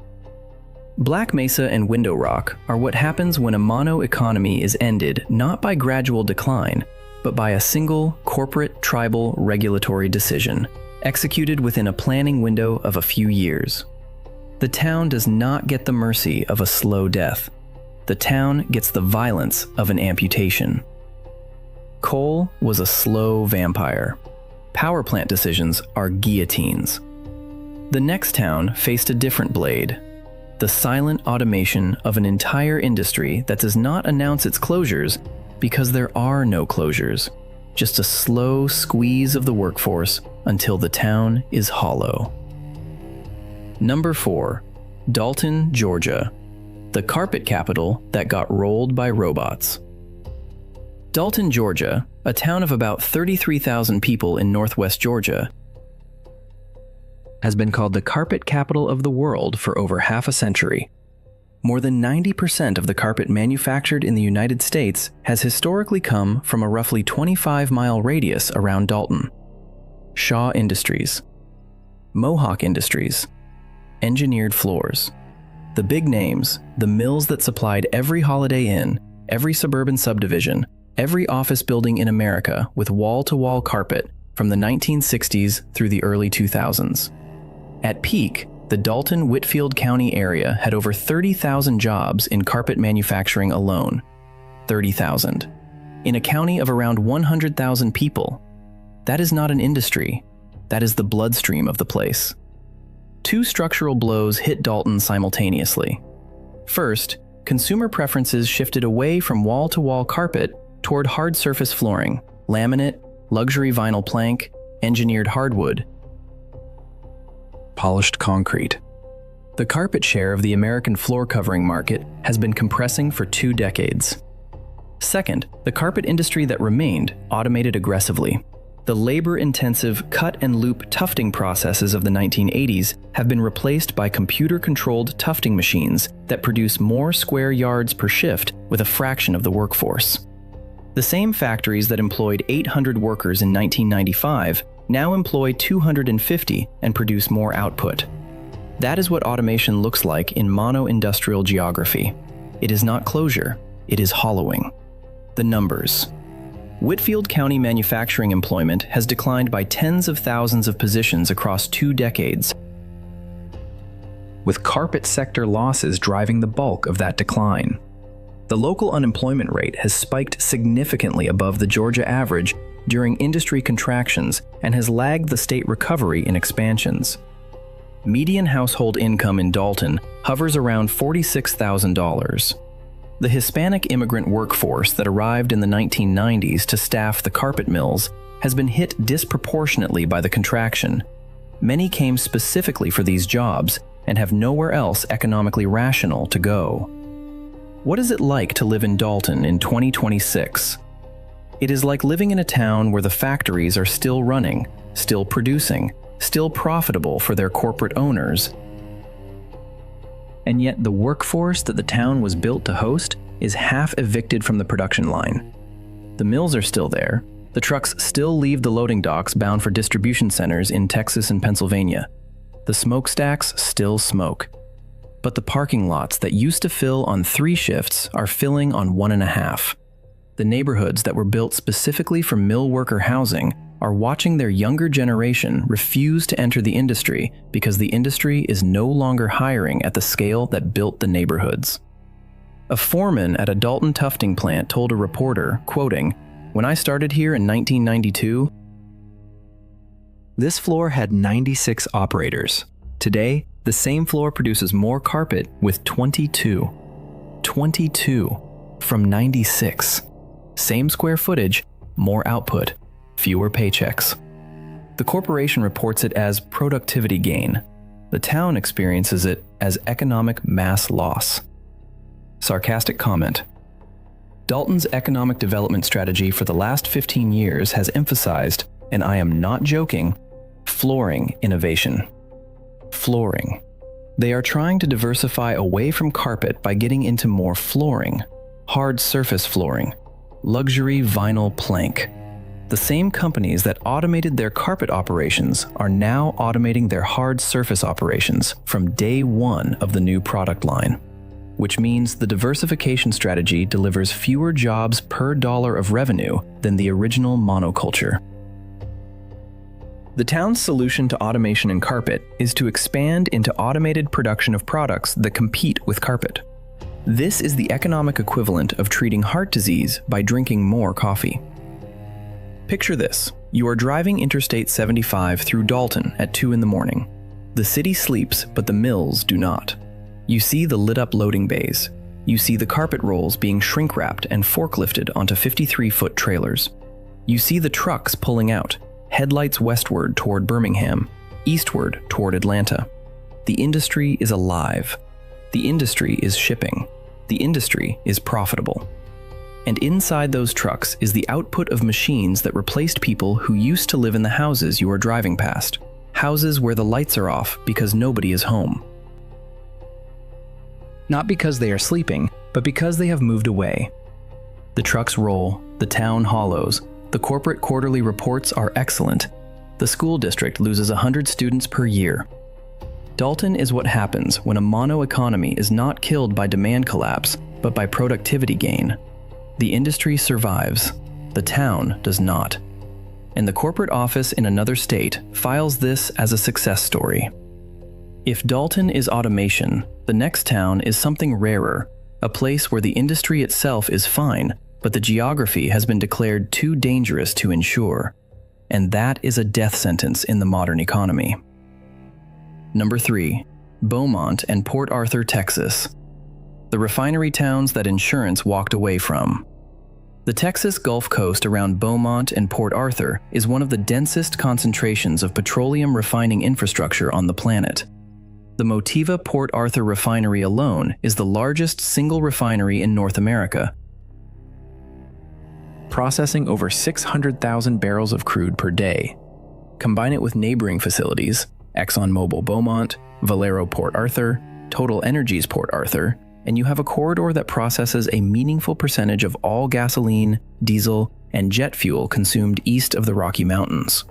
Black Mesa and Window Rock are what happens when a mono economy is ended not by gradual decline, but by a single corporate tribal regulatory decision, executed within a planning window of a few years. The town does not get the mercy of a slow death. The town gets the violence of an amputation. Coal was a slow vampire. Power plant decisions are guillotines. The next town faced a different blade. The silent automation of an entire industry that does not announce its closures because there are no closures, just a slow squeeze of the workforce until the town is hollow. Number 4, Dalton, Georgia, the carpet capital that got rolled by robots. Dalton, Georgia, a town of about 33,000 people in northwest Georgia, has been called the carpet capital of the world for over half a century. More than 90% of the carpet manufactured in the United States has historically come from a roughly 25-mile radius around Dalton. Shaw Industries, Mohawk Industries, Engineered Floors. The big names, the mills that supplied every Holiday Inn, every suburban subdivision, every office building in America with wall-to-wall carpet from the 1960s through the early 2000s. At peak, the Dalton-Whitfield County area had over 30,000 jobs in carpet manufacturing alone. 30,000. In a county of around 100,000 people. That is not an industry. That is the bloodstream of the place. Two structural blows hit Dalton simultaneously. First, consumer preferences shifted away from wall-to-wall carpet toward hard surface flooring, laminate, luxury vinyl plank, engineered hardwood, polished concrete. The carpet share of the American floor covering market has been compressing for 2 decades. Second, the carpet industry that remained automated aggressively. The labor-intensive cut and loop tufting processes of the 1980s have been replaced by computer-controlled tufting machines that produce more square yards per shift with a fraction of the workforce. The same factories that employed 800 workers in 1995 now employ 250 and produce more output. That is what automation looks like in mono-industrial geography. It is not closure, it is hollowing. The numbers. Whitfield County manufacturing employment has declined by tens of thousands of positions across 2 decades, with carpet sector losses driving the bulk of that decline. The local unemployment rate has spiked significantly above the Georgia average during industry contractions and has lagged the state recovery in expansions. Median household income in Dalton hovers around $46,000. The Hispanic immigrant workforce that arrived in the 1990s to staff the carpet mills has been hit disproportionately by the contraction. Many came specifically for these jobs and have nowhere else economically rational to go. What is it like to live in Dalton in 2026? It is like living in a town where the factories are still running, still producing, still profitable for their corporate owners. And yet the workforce that the town was built to host is half evicted from the production line. The mills are still there. The trucks still leave the loading docks bound for distribution centers in Texas and Pennsylvania. The smokestacks still smoke. But the parking lots that used to fill on 3 shifts are filling on 1.5. The neighborhoods that were built specifically for mill worker housing are watching their younger generation refuse to enter the industry because the industry is no longer hiring at the scale that built the neighborhoods. A foreman at a Dalton tufting plant told a reporter, quoting, "When I started here in 1992, this floor had 96 operators. Today, the same floor produces more carpet with 22. 22 from 96. Same square footage, more output, fewer paychecks." The corporation reports it as productivity gain. The town experiences it as economic mass loss. Sarcastic comment. Dalton's economic development strategy for the last 15 years has emphasized, and I am not joking, flooring innovation. Flooring. They are trying to diversify away from carpet by getting into more flooring, hard surface flooring, luxury vinyl plank. The same companies that automated their carpet operations are now automating their hard surface operations from day one of the new product line, which means the diversification strategy delivers fewer jobs per dollar of revenue than the original monoculture. The town's solution to automation in carpet is to expand into automated production of products that compete with carpet. This is the economic equivalent of treating heart disease by drinking more coffee. Picture this. You are driving Interstate 75 through Dalton at 2 in the morning. The city sleeps, but the mills do not. You see the lit-up loading bays. You see the carpet rolls being shrink-wrapped and forklifted onto 53-foot trailers. You see the trucks pulling out, headlights westward toward Birmingham, eastward toward Atlanta. The industry is alive. The industry is shipping. The industry is profitable. And inside those trucks is the output of machines that replaced people who used to live in the houses you are driving past. Houses where the lights are off because nobody is home. not because they are sleeping, but because they have moved away. The trucks roll, the town hollows, the corporate quarterly reports are excellent. The school district loses 100 students per year. Dalton is what happens when a mono-economy is not killed by demand collapse, but by productivity gain. The industry survives. The town does not. And the corporate office in another state files this as a success story. If Dalton is automation, the next town is something rarer, a place where the industry itself is fine, but the geography has been declared too dangerous to insure. And that is a death sentence in the modern economy. Number 3. Beaumont and Port Arthur, Texas. The refinery towns that insurance walked away from. The Texas Gulf Coast around Beaumont and Port Arthur is one of the densest concentrations of petroleum refining infrastructure on the planet. The Motiva Port Arthur refinery alone is the largest single refinery in North America, processing over 600,000 barrels of crude per day. Combine it with neighboring facilities, ExxonMobil Beaumont, Valero Port Arthur, Total Energies Port Arthur, and you have a corridor that processes a meaningful percentage of all gasoline, diesel, and jet fuel consumed east of the Rocky Mountains.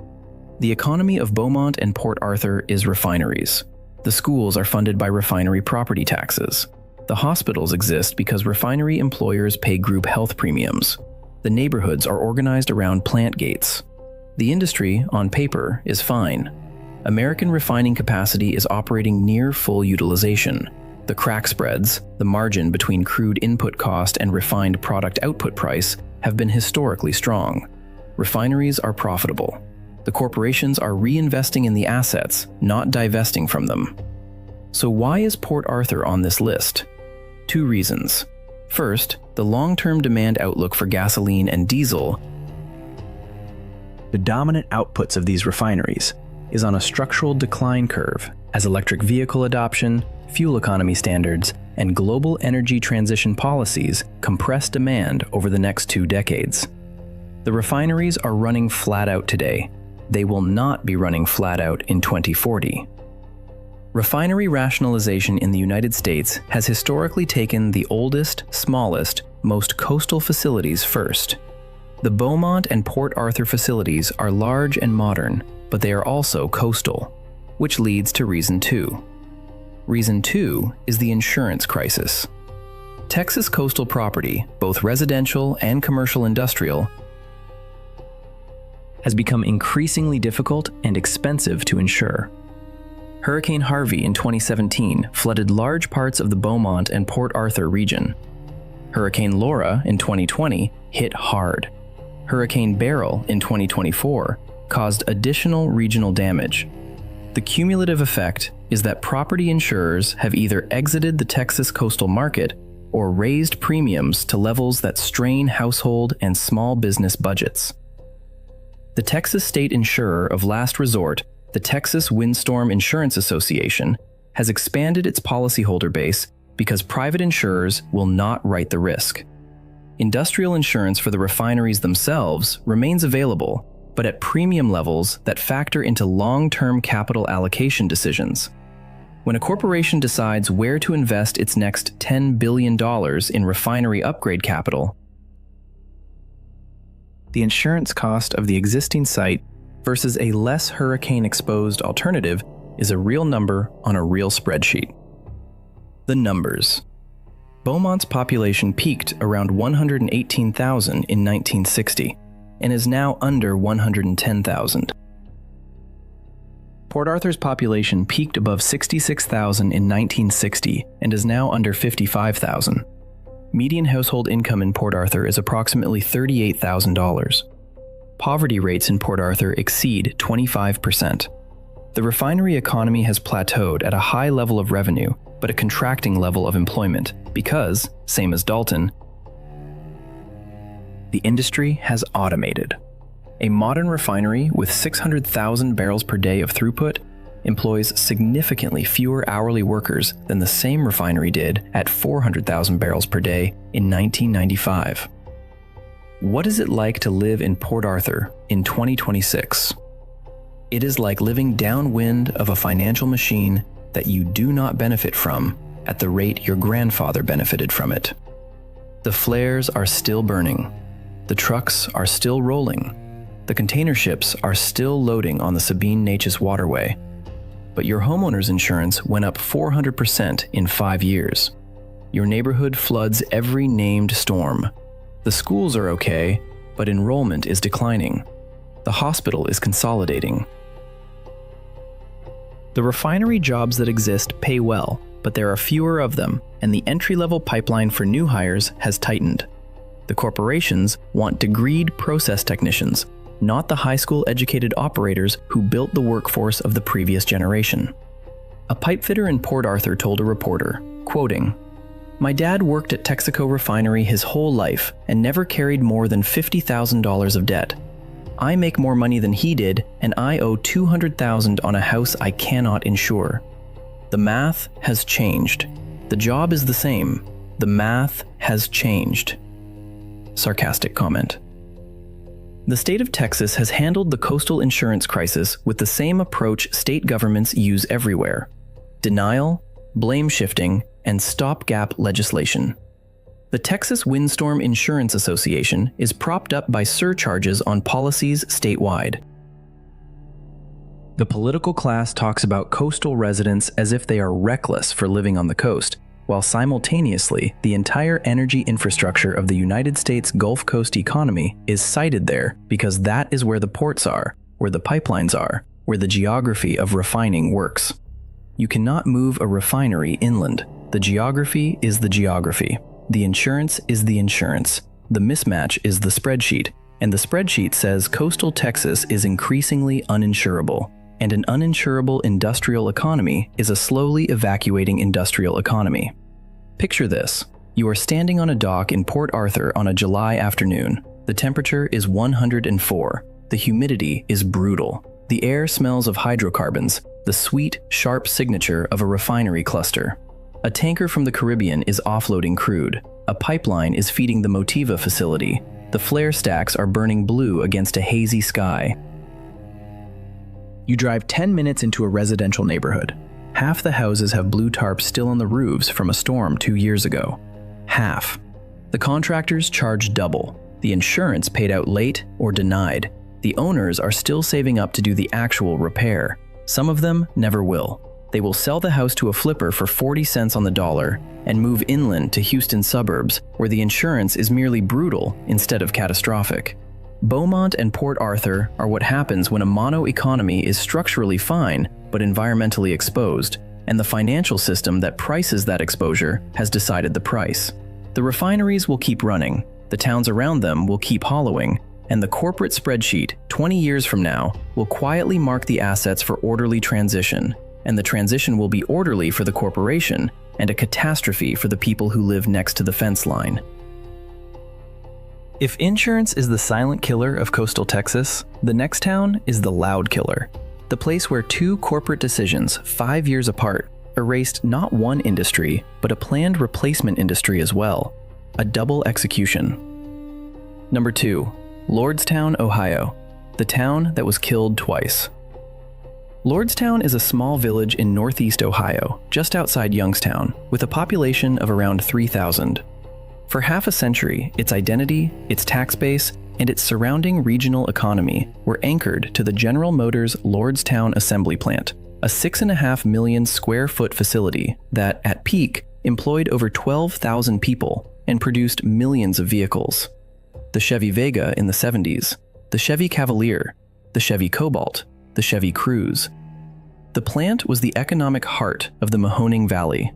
The economy of Beaumont and Port Arthur is refineries. The schools are funded by refinery property taxes. The hospitals exist because refinery employers pay group health premiums. The neighborhoods are organized around plant gates. The industry, on paper, is fine. American refining capacity is operating near full utilization. The crack spreads, the margin between crude input cost and refined product output price, have been historically strong. Refineries are profitable. The corporations are reinvesting in the assets, not divesting from them. So why is Port Arthur on this list? 2 reasons. First, the long-term demand outlook for gasoline and diesel, the dominant outputs of these refineries, is on a structural decline curve as electric vehicle adoption, fuel economy standards, and global energy transition policies compress demand over the next 2 decades. The refineries are running flat out today. They will not be running flat out in 2040. Refinery rationalization in the United States has historically taken the oldest, smallest, most coastal facilities first. The Beaumont and Port Arthur facilities are large and modern, but they are also coastal, which leads to reason 2. Reason 2 is the insurance crisis. Texas coastal property, both residential and commercial industrial, has become increasingly difficult and expensive to insure. Hurricane Harvey in 2017 flooded large parts of the Beaumont and Port Arthur region. Hurricane Laura in 2020 hit hard. Hurricane Beryl in 2024 caused additional regional damage. The cumulative effect is that property insurers have either exited the Texas coastal market or raised premiums to levels that strain household and small business budgets. The Texas state insurer of last resort, the Texas Windstorm Insurance Association, has expanded its policyholder base because private insurers will not write the risk. Industrial insurance for the refineries themselves remains available, but at premium levels that factor into long-term capital allocation decisions. When a corporation decides where to invest its next $10 billion in refinery upgrade capital, the insurance cost of the existing site versus a less hurricane-exposed alternative is a real number on a real spreadsheet. The numbers. Beaumont's population peaked around 118,000 in 1960 and is now under 110,000. Port Arthur's population peaked above 66,000 in 1960 and is now under 55,000. Median household income in Port Arthur is approximately $38,000. Poverty rates in Port Arthur exceed 25%. The refinery economy has plateaued at a high level of revenue, but a contracting level of employment because, same as Dalton, the industry has automated. A modern refinery with 600,000 barrels per day of throughput employs significantly fewer hourly workers than the same refinery did at 400,000 barrels per day in 1995. What is it like to live in Port Arthur in 2026? It is like living downwind of a financial machine that you do not benefit from, at the rate your grandfather benefited from it. The flares are still burning. The trucks are still rolling. The container ships are still loading on the Sabine-Neches waterway. But your homeowner's insurance went up 400% in 5 years. Your neighborhood floods every named storm. The schools are okay, but enrollment is declining. The hospital is consolidating. The refinery jobs that exist pay well, but there are fewer of them, and the entry-level pipeline for new hires has tightened. The corporations want degreed process technicians, not the high school-educated operators who built the workforce of the previous generation. A pipefitter in Port Arthur told a reporter, quoting, "My dad worked at Texaco Refinery his whole life and never carried more than $50,000 of debt. I make more money than he did, and I owe $200,000 on a house I cannot insure. The math has changed. The job is the same. The math has changed." Sarcastic comment. The state of Texas has handled the coastal insurance crisis with the same approach state governments use everywhere: denial, blame shifting, and stopgap legislation. The Texas Windstorm Insurance Association is propped up by surcharges on policies statewide. The political class talks about coastal residents as if they are reckless for living on the coast, while simultaneously the entire energy infrastructure of the United States Gulf Coast economy is sited there because that is where the ports are, where the pipelines are, where the geography of refining works. You cannot move a refinery inland. The geography is the geography. The insurance is the insurance. The mismatch is the spreadsheet, and the spreadsheet says coastal Texas is increasingly uninsurable, and an uninsurable industrial economy is a slowly evacuating industrial economy. Picture this. You are standing on a dock in Port Arthur on a July afternoon. The temperature is 104. The humidity is brutal. The air smells of hydrocarbons, the sweet, sharp signature of a refinery cluster. A tanker from the Caribbean is offloading crude. A pipeline is feeding the Motiva facility. The flare stacks are burning blue against a hazy sky. You drive 10 minutes into a residential neighborhood. Half the houses have blue tarps still on the roofs from a storm 2 years ago. Half. The contractors charge double. The insurance paid out late or denied. The owners are still saving up to do the actual repair. Some of them never will. They will sell the house to a flipper for 40 cents on the dollar and move inland to Houston suburbs, where the insurance is merely brutal instead of catastrophic. Beaumont and Port Arthur are what happens when a mono-economy is structurally fine but environmentally exposed, and the financial system that prices that exposure has decided the price. The refineries will keep running, the towns around them will keep hollowing, and the corporate spreadsheet 20 years from now will quietly mark the assets for orderly transition, and the transition will be orderly for the corporation and a catastrophe for the people who live next to the fence line. If insurance is the silent killer of coastal Texas, the next town is the loud killer. The place where 2 corporate decisions 5 years apart erased not one industry, but a planned replacement industry as well. A double execution. Number 2. Lordstown, Ohio. The town that was killed twice. Lordstown is a small village in northeast Ohio, just outside Youngstown, with a population of around 3,000. For half a century, its identity, its tax base, and its surrounding regional economy were anchored to the General Motors Lordstown Assembly Plant, a 6.5 million square foot facility that, at peak, employed over 12,000 people and produced millions of vehicles. The Chevy Vega in the 70s, the Chevy Cavalier, the Chevy Cobalt, the Chevy Cruze. The plant was the economic heart of the Mahoning Valley.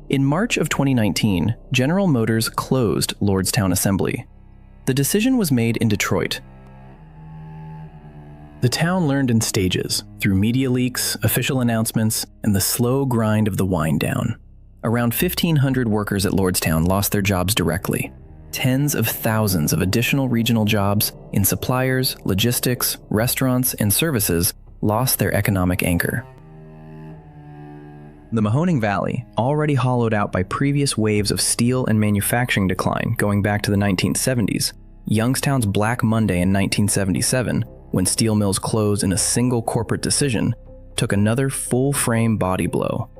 In March of 2019, General Motors closed Lordstown Assembly. The decision was made in Detroit. The town learned in stages, through media leaks, official announcements, and the slow grind of the wind down. Around 1,500 workers at Lordstown lost their jobs directly. Tens of thousands of additional regional jobs in suppliers, logistics, restaurants, and services lost their economic anchor. The Mahoning Valley, already hollowed out by previous waves of steel and manufacturing decline going back to the 1970s, Youngstown's Black Monday in 1977, when steel mills closed in a single corporate decision, took another full-frame body blow.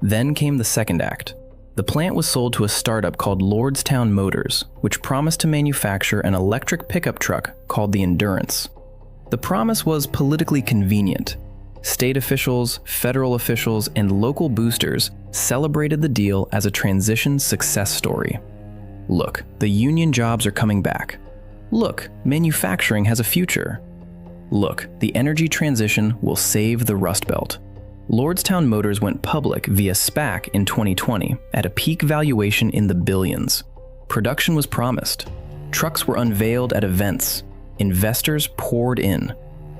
Then came the second act. The plant was sold to a startup called Lordstown Motors, which promised to manufacture an electric pickup truck called the Endurance. The promise was politically convenient. State officials, federal officials, and local boosters celebrated the deal as a transition success story. Look, the union jobs are coming back. Look, manufacturing has a future. Look, the energy transition will save the Rust Belt. Lordstown Motors went public via SPAC in 2020 at a peak valuation in the billions. Production was promised. Trucks were unveiled at events. Investors poured in.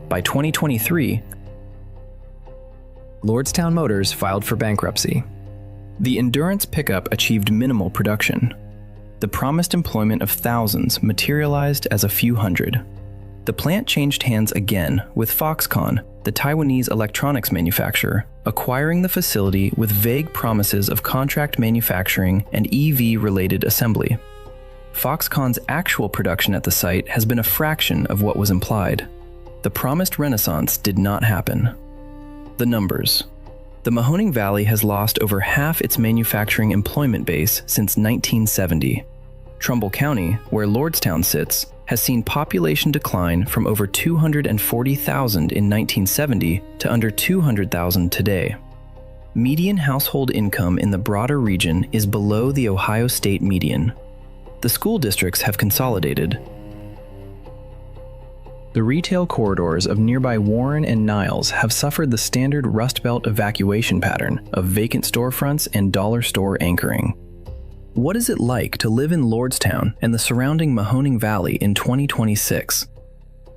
By 2023, Lordstown Motors filed for bankruptcy. The Endurance pickup achieved minimal production. The promised employment of thousands materialized as a few hundred. The plant changed hands again, with Foxconn, the Taiwanese electronics manufacturer, acquiring the facility with vague promises of contract manufacturing and EV-related assembly. Foxconn's actual production at the site has been a fraction of what was implied. The promised renaissance did not happen. The numbers. The Mahoning Valley has lost over half its manufacturing employment base since 1970. Trumbull County, where Lordstown sits, has seen population decline from over 240,000 in 1970 to under 200,000 today. Median household income in the broader region is below the Ohio State median. The school districts have consolidated. The retail corridors of nearby Warren and Niles have suffered the standard Rust Belt evacuation pattern of vacant storefronts and dollar store anchoring. What is it like to live in Lordstown and the surrounding Mahoning Valley in 2026?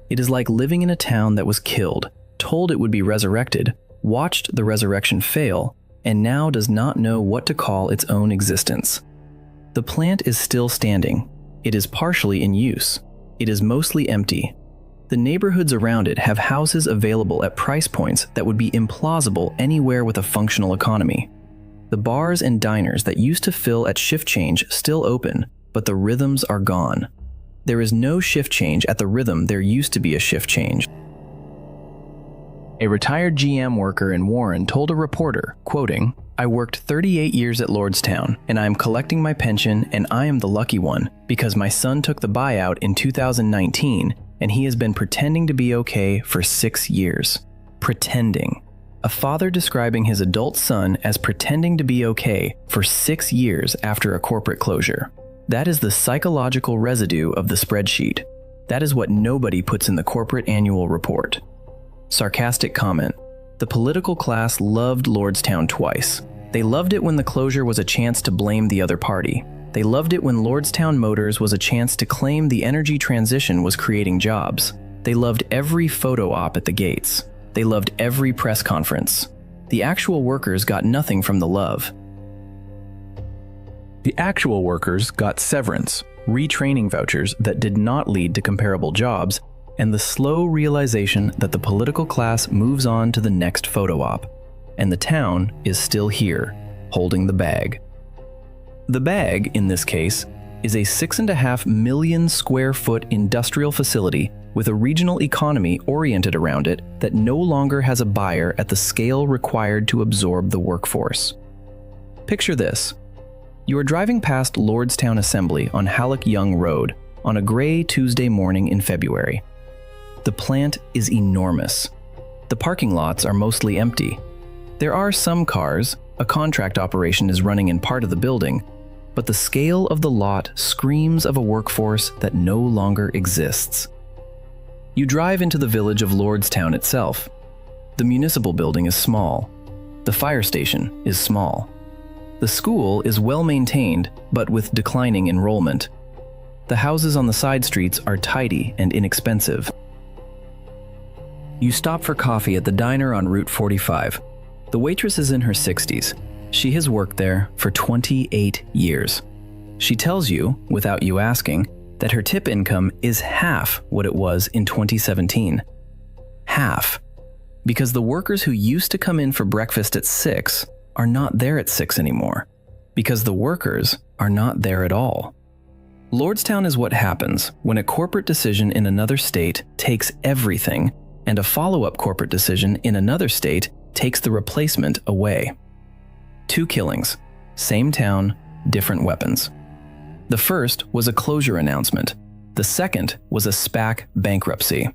It is like living in a town that was killed, told it would be resurrected, watched the resurrection fail, and now does not know what to call its own existence. The plant is still standing. It is partially in use. It is mostly empty. The neighborhoods around it have houses available at price points that would be implausible anywhere with a functional economy. The bars and diners that used to fill at shift change still open, but the rhythms are gone. There is no shift change at the rhythm there used to be a shift change. A retired GM worker in Warren told a reporter, quoting, "I worked 38 years at Lordstown, and I am collecting my pension, and I am the lucky one, because my son took the buyout in 2019, and he has been pretending to be okay for 6 years. Pretending. A father describing his adult son as pretending to be okay for 6 years after a corporate closure. That is the psychological residue of the spreadsheet. That is what nobody puts in the corporate annual report." Sarcastic comment. The political class loved Lordstown twice. They loved it when the closure was a chance to blame the other party. They loved it when Lordstown Motors was a chance to claim the energy transition was creating jobs. They loved every photo op at the gates. They loved every press conference. The actual workers got nothing from the love. The actual workers got severance, retraining vouchers that did not lead to comparable jobs, and the slow realization that the political class moves on to the next photo op, and the town is still here, holding the bag. The bag, in this case, is a 6.5 million square foot industrial facility with a regional economy oriented around it that no longer has a buyer at the scale required to absorb the workforce. Picture this. You are driving past Lordstown Assembly on Halleck Young Road on a gray Tuesday morning in February. The plant is enormous. The parking lots are mostly empty. There are some cars, a contract operation is running in part of the building, but the scale of the lot screams of a workforce that no longer exists. You drive into the village of Lordstown itself. The municipal building is small. The fire station is small. The school is well maintained, but with declining enrollment. The houses on the side streets are tidy and inexpensive. You stop for coffee at the diner on Route 45. The waitress is in her 60s. She has worked there for 28 years. She tells you, without you asking, that her tip income is half what it was in 2017. Half. Because the workers who used to come in for breakfast at 6 are not there at 6 anymore. Because the workers are not there at all. Lordstown is what happens when a corporate decision in another state takes everything, and a follow-up corporate decision in another state takes the replacement away. 2 killings, same town, different weapons. The first was a closure announcement. The second was a SPAC bankruptcy.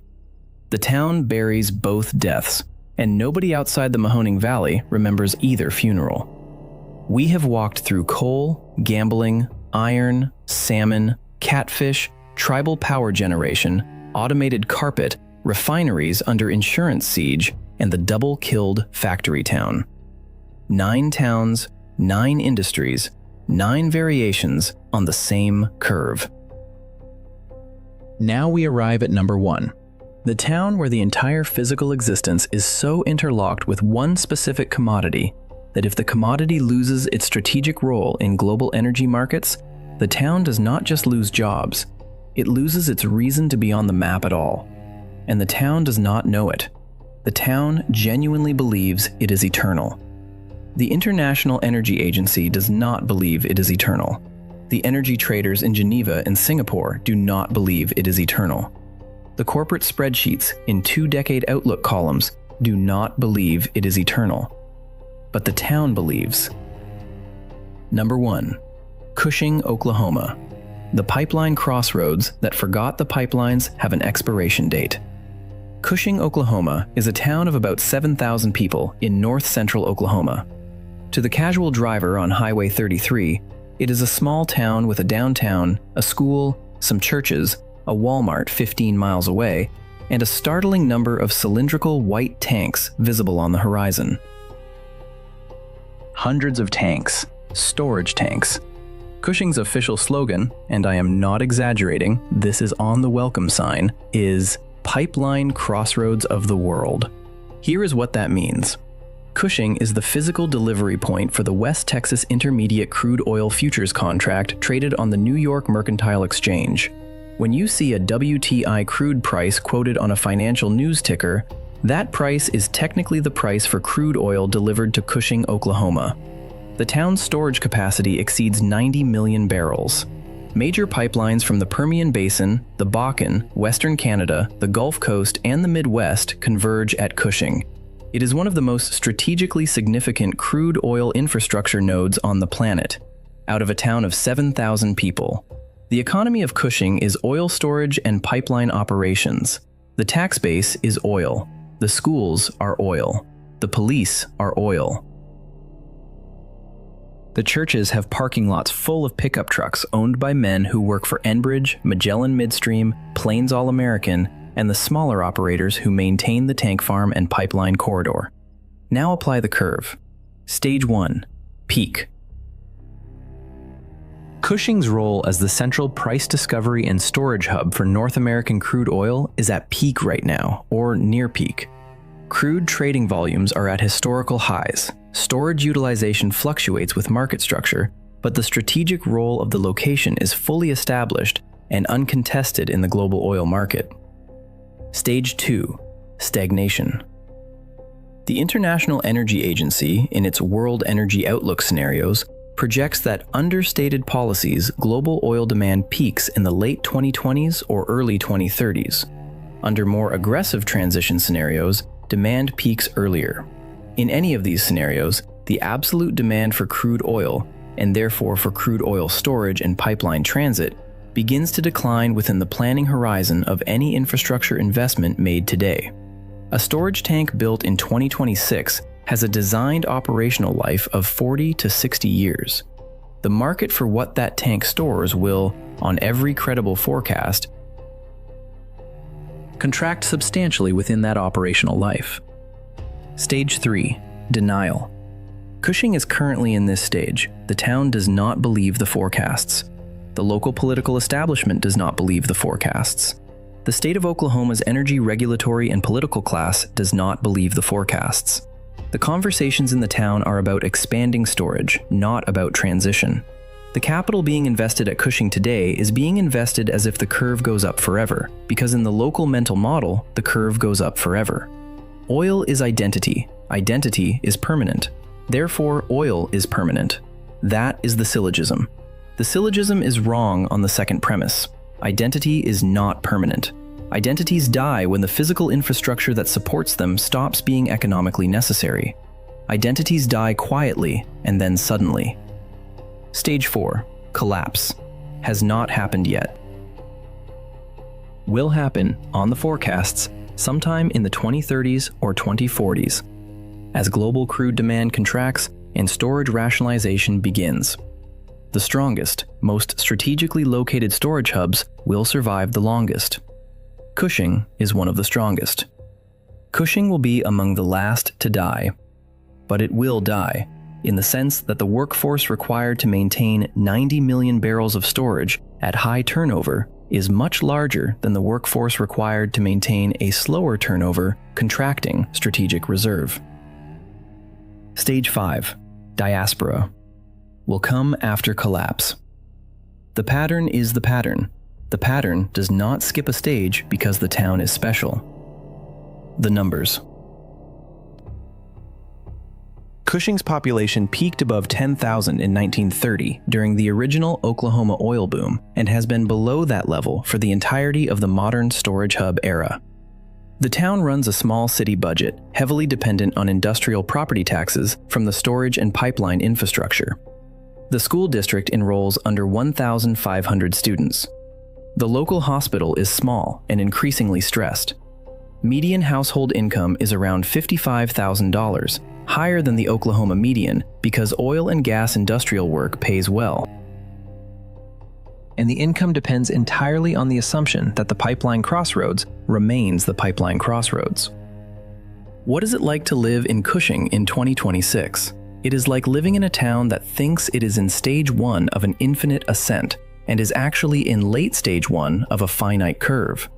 The town buries both deaths, and nobody outside the Mahoning Valley remembers either funeral. We have walked through coal, gambling, iron, salmon, catfish, tribal power generation, automated carpet, refineries under insurance siege, and the double-killed factory town. 9 towns, 9 industries, 9 variations on the same curve. Now we arrive at number 1. The town where the entire physical existence is so interlocked with one specific commodity that if the commodity loses its strategic role in global energy markets, the town does not just lose jobs, it loses its reason to be on the map at all. And the town does not know it. The town genuinely believes it is eternal. The International Energy Agency does not believe it is eternal. The energy traders in Geneva and Singapore do not believe it is eternal. The corporate spreadsheets in 2-decade outlook columns do not believe it is eternal. But the town believes. Number 1. Cushing, Oklahoma. The Pipeline Crossroads that forgot the pipelines have an expiration date. Cushing, Oklahoma is a town of about 7,000 people in north-central Oklahoma. To the casual driver on Highway 33, it is a small town with a downtown, a school, some churches, a Walmart 15 miles away, and a startling number of cylindrical white tanks visible on the horizon. Hundreds of tanks, storage tanks. Cushing's official slogan, and I am not exaggerating, this is on the welcome sign, is Pipeline Crossroads of the World. Here is what that means. Cushing is the physical delivery point for the West Texas Intermediate Crude Oil Futures contract traded on the New York Mercantile Exchange. When you see a WTI crude price quoted on a financial news ticker, that price is technically the price for crude oil delivered to Cushing, Oklahoma. The town's storage capacity exceeds 90 million barrels. Major pipelines from the Permian Basin, the Bakken, Western Canada, the Gulf Coast, and the Midwest converge at Cushing. It is one of the most strategically significant crude oil infrastructure nodes on the planet, out of a town of 7,000 people. The economy of Cushing is oil storage and pipeline operations. The tax base is oil. The schools are oil. The police are oil. The churches have parking lots full of pickup trucks owned by men who work for Enbridge, Magellan Midstream, Plains All American, and the smaller operators who maintain the tank farm and pipeline corridor. Now apply the curve. Stage 1. Peak. Cushing's role as the central price discovery and storage hub for North American crude oil is at peak right now, or near peak. Crude trading volumes are at historical highs. Storage utilization fluctuates with market structure, but the strategic role of the location is fully established and uncontested in the global oil market. Stage 2. Stagnation. The International Energy Agency, in its World Energy Outlook scenarios, projects that under stated policies, global oil demand peaks in the late 2020s or early 2030s. Under more aggressive transition scenarios, demand peaks earlier. In any of these scenarios, the absolute demand for crude oil, and therefore for crude oil storage and pipeline transit, begins to decline within the planning horizon of any infrastructure investment made today. A storage tank built in 2026 has a designed operational life of 40 to 60 years. The market for what that tank stores will, on every credible forecast, contract substantially within that operational life. Stage 3. Denial. Cushing is currently in this stage. The town does not believe the forecasts. The local political establishment does not believe the forecasts. The state of Oklahoma's energy regulatory and political class does not believe the forecasts. The conversations in the town are about expanding storage, not about transition. The capital being invested at Cushing today is being invested as if the curve goes up forever, because in the local mental model, the curve goes up forever. Oil is identity. Identity is permanent. Therefore, oil is permanent. That is the syllogism. The syllogism is wrong on the second premise. Identity is not permanent. Identities die when the physical infrastructure that supports them stops being economically necessary. Identities die quietly and then suddenly. Stage 4, collapse, has not happened yet. Will happen, on the forecasts, sometime in the 2030s or 2040s, as global crude demand contracts and storage rationalization begins. The strongest, most strategically located storage hubs will survive the longest. Cushing is one of the strongest. Cushing will be among the last to die, but it will die, in the sense that the workforce required to maintain 90 million barrels of storage at high turnover is much larger than the workforce required to maintain a slower turnover, contracting strategic reserve. Stage 5, diaspora, will come after collapse. The pattern is the pattern. The pattern does not skip a stage because the town is special. The numbers. Cushing's population peaked above 10,000 in 1930 during the original Oklahoma oil boom and has been below that level for the entirety of the modern storage hub era. The town runs a small city budget, heavily dependent on industrial property taxes from the storage and pipeline infrastructure. The school district enrolls under 1,500 students. The local hospital is small and increasingly stressed. Median household income is around $55,000, higher than the Oklahoma median because oil and gas industrial work pays well. And the income depends entirely on the assumption that the Pipeline Crossroads remains the Pipeline Crossroads. What is it like to live in Cushing in 2026? It is like living in a town that thinks it is in stage 1 of an infinite ascent and is actually in late stage 1 of a finite curve.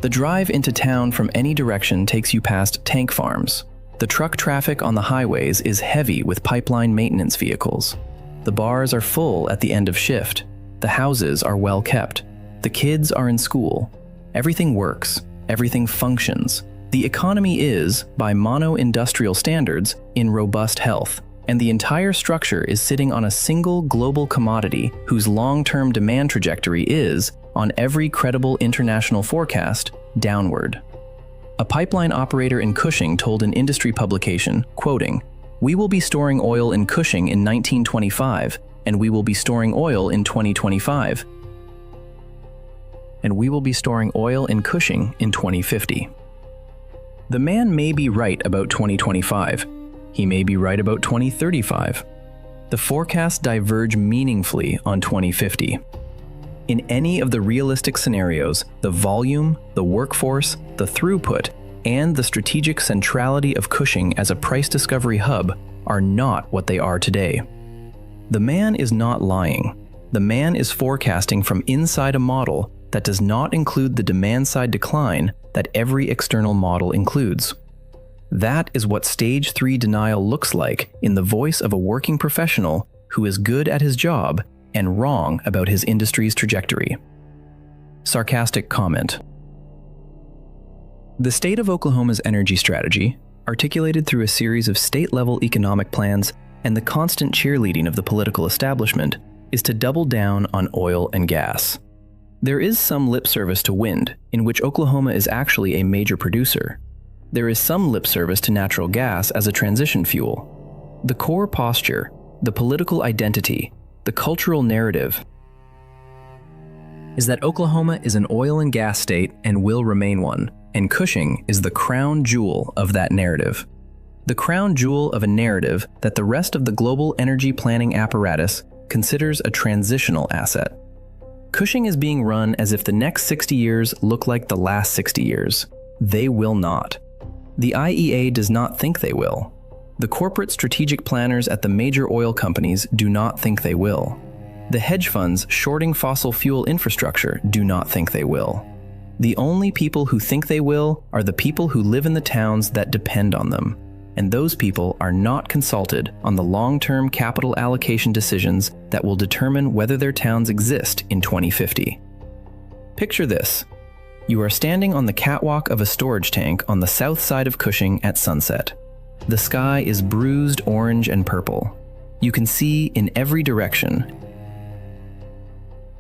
The drive into town from any direction takes you past tank farms. The truck traffic on the highways is heavy with pipeline maintenance vehicles. The bars are full at the end of shift. The houses are well kept. The kids are in school. Everything works. Everything functions. The economy is, by mono-industrial standards, in robust health, and the entire structure is sitting on a single global commodity whose long-term demand trajectory is, on every credible international forecast, downward. A pipeline operator in Cushing told an industry publication, quoting, "We will be storing oil in Cushing in 1925, and we will be storing oil in 2025. And we will be storing oil in Cushing in 2050. The man may be right about 2025. He may be right about 2035. The forecasts diverge meaningfully on 2050. In any of the realistic scenarios, the volume, the workforce, the throughput, and the strategic centrality of Cushing as a price discovery hub are not what they are today. The man is not lying. The man is forecasting from inside a model that does not include the demand-side decline that every external model includes. That is what Stage 3 denial looks like in the voice of a working professional who is good at his job and wrong about his industry's trajectory. Sarcastic comment. The state of Oklahoma's energy strategy, articulated through a series of state-level economic plans and the constant cheerleading of the political establishment, is to double down on oil and gas. There is some lip service to wind, in which Oklahoma is actually a major producer. There is some lip service to natural gas as a transition fuel. The core posture, the political identity, the cultural narrative is that Oklahoma is an oil and gas state and will remain one, and Cushing is the crown jewel of that narrative. The crown jewel of a narrative that the rest of the global energy planning apparatus considers a transitional asset. Cushing is being run as if the next 60 years look like the last 60 years. They will not. The IEA does not think they will. The corporate strategic planners at the major oil companies do not think they will. The hedge funds shorting fossil fuel infrastructure do not think they will. The only people who think they will are the people who live in the towns that depend on them, and those people are not consulted on the long-term capital allocation decisions that will determine whether their towns exist in 2050. Picture this. You are standing on the catwalk of a storage tank on the south side of Cushing at sunset. The sky is bruised orange and purple. You can see in every direction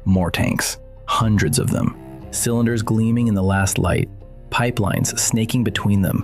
more tanks, hundreds of them, cylinders gleaming in the last light, pipelines snaking between them.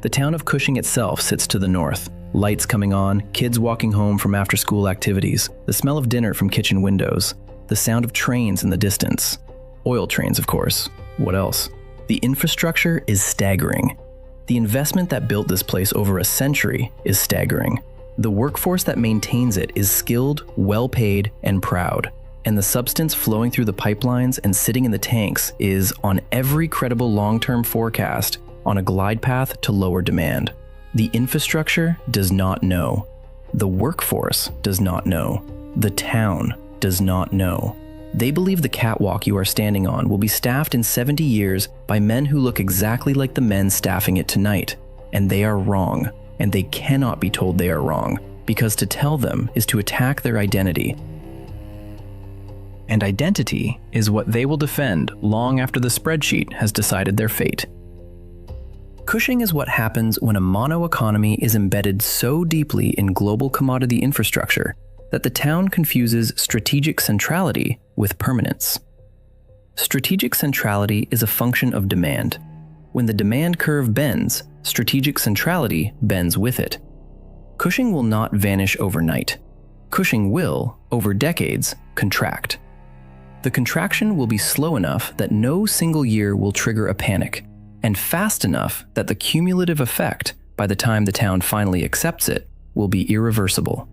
The town of Cushing itself sits to the north, Lights coming on, kids walking home from after-school activities, the smell of dinner from kitchen windows, the sound of trains in the distance. Oil trains, of course. What else? The infrastructure is staggering. The investment that built this place over a century is staggering. The workforce that maintains it is skilled, well-paid, and proud. And the substance flowing through the pipelines and sitting in the tanks is, on every credible long-term forecast, on a glide path to lower demand. The infrastructure does not know. The workforce does not know. The town does not know. They believe the catwalk you are standing on will be staffed in 70 years by men who look exactly like the men staffing it tonight. And they are wrong. And they cannot be told they are wrong, because to tell them is to attack their identity. And identity is what they will defend long after the spreadsheet has decided their fate. Cushing is what happens when a mono-economy is embedded so deeply in global commodity infrastructure that the town confuses strategic centrality with permanence. Strategic centrality is a function of demand. When the demand curve bends, strategic centrality bends with it. Cushing will not vanish overnight. Cushing will, over decades, contract. The contraction will be slow enough that no single year will trigger a panic, and fast enough that the cumulative effect, by the time the town finally accepts it, will be irreversible.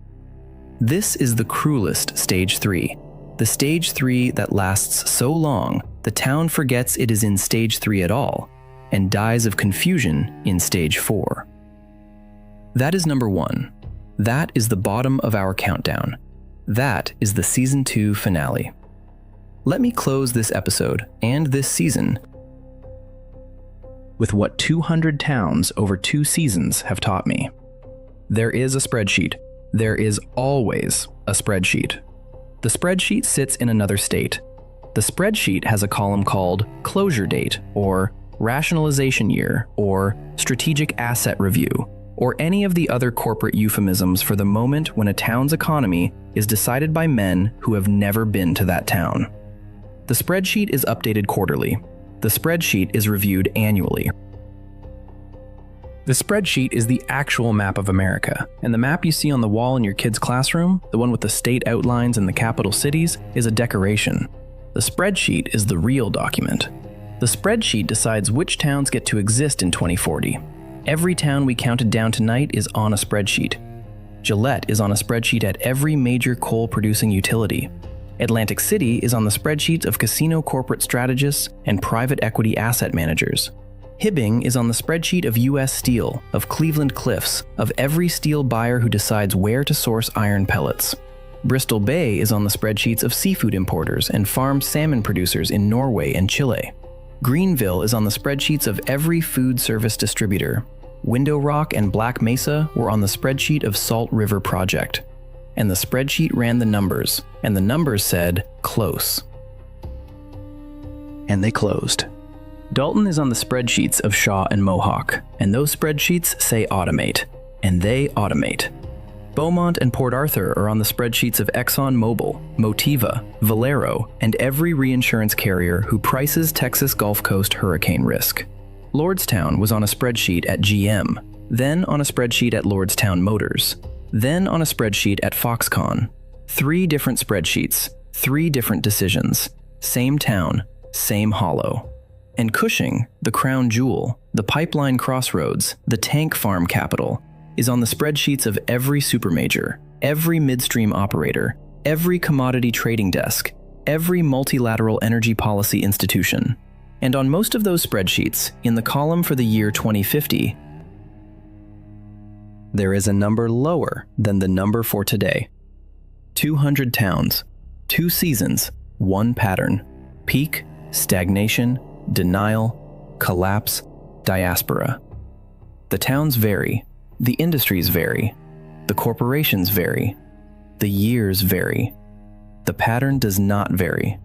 This is the cruelest stage 3, the stage 3 that lasts so long the town forgets it is in stage 3 at all, and dies of confusion in stage 4. That is number 1. That is the bottom of our countdown. That is the Season 2 finale. Let me close this episode and this season with what 200 towns over 2 seasons have taught me. There is a spreadsheet. There is always a spreadsheet. The spreadsheet sits in another state. The spreadsheet has a column called Closure Date, or Rationalization Year, or Strategic Asset Review, or any of the other corporate euphemisms for the moment when a town's economy is decided by men who have never been to that town. The spreadsheet is updated quarterly. The spreadsheet is reviewed annually. The spreadsheet is the actual map of America, and the map you see on the wall in your kid's classroom, the one with the state outlines and the capital cities, is a decoration. The spreadsheet is the real document. The spreadsheet decides which towns get to exist in 2040. Every town we counted down tonight is on a spreadsheet. Gillette is on a spreadsheet at every major coal-producing utility. Atlantic City is on the spreadsheets of casino corporate strategists and private equity asset managers. Hibbing is on the spreadsheet of U.S. Steel, of Cleveland Cliffs, of every steel buyer who decides where to source iron pellets. Bristol Bay is on the spreadsheets of seafood importers and farmed salmon producers in Norway and Chile. Greenville is on the spreadsheets of every food service distributor. Window Rock and Black Mesa were on the spreadsheet of Salt River Project. And the spreadsheet ran the numbers, and the numbers said, close. And they closed. Dalton is on the spreadsheets of Shaw and Mohawk, and those spreadsheets say automate, and they automate. Beaumont and Port Arthur are on the spreadsheets of ExxonMobil, Motiva, Valero, and every reinsurance carrier who prices Texas Gulf Coast hurricane risk. Lordstown was on a spreadsheet at GM, then on a spreadsheet at Lordstown Motors, then on a spreadsheet at Foxconn. 3 different spreadsheets, 3 different decisions, same town, same hollow. And Cushing, the crown jewel, the Pipeline Crossroads, the tank farm capital, is on the spreadsheets of every supermajor, every midstream operator, every commodity trading desk, every multilateral energy policy institution. And on most of those spreadsheets, in the column for the year 2050, there is a number lower than the number for today. 200 towns, 2 seasons, 1 pattern, peak, stagnation, denial, collapse, diaspora. The towns vary, the industries vary, the corporations vary, the years vary. The pattern does not vary.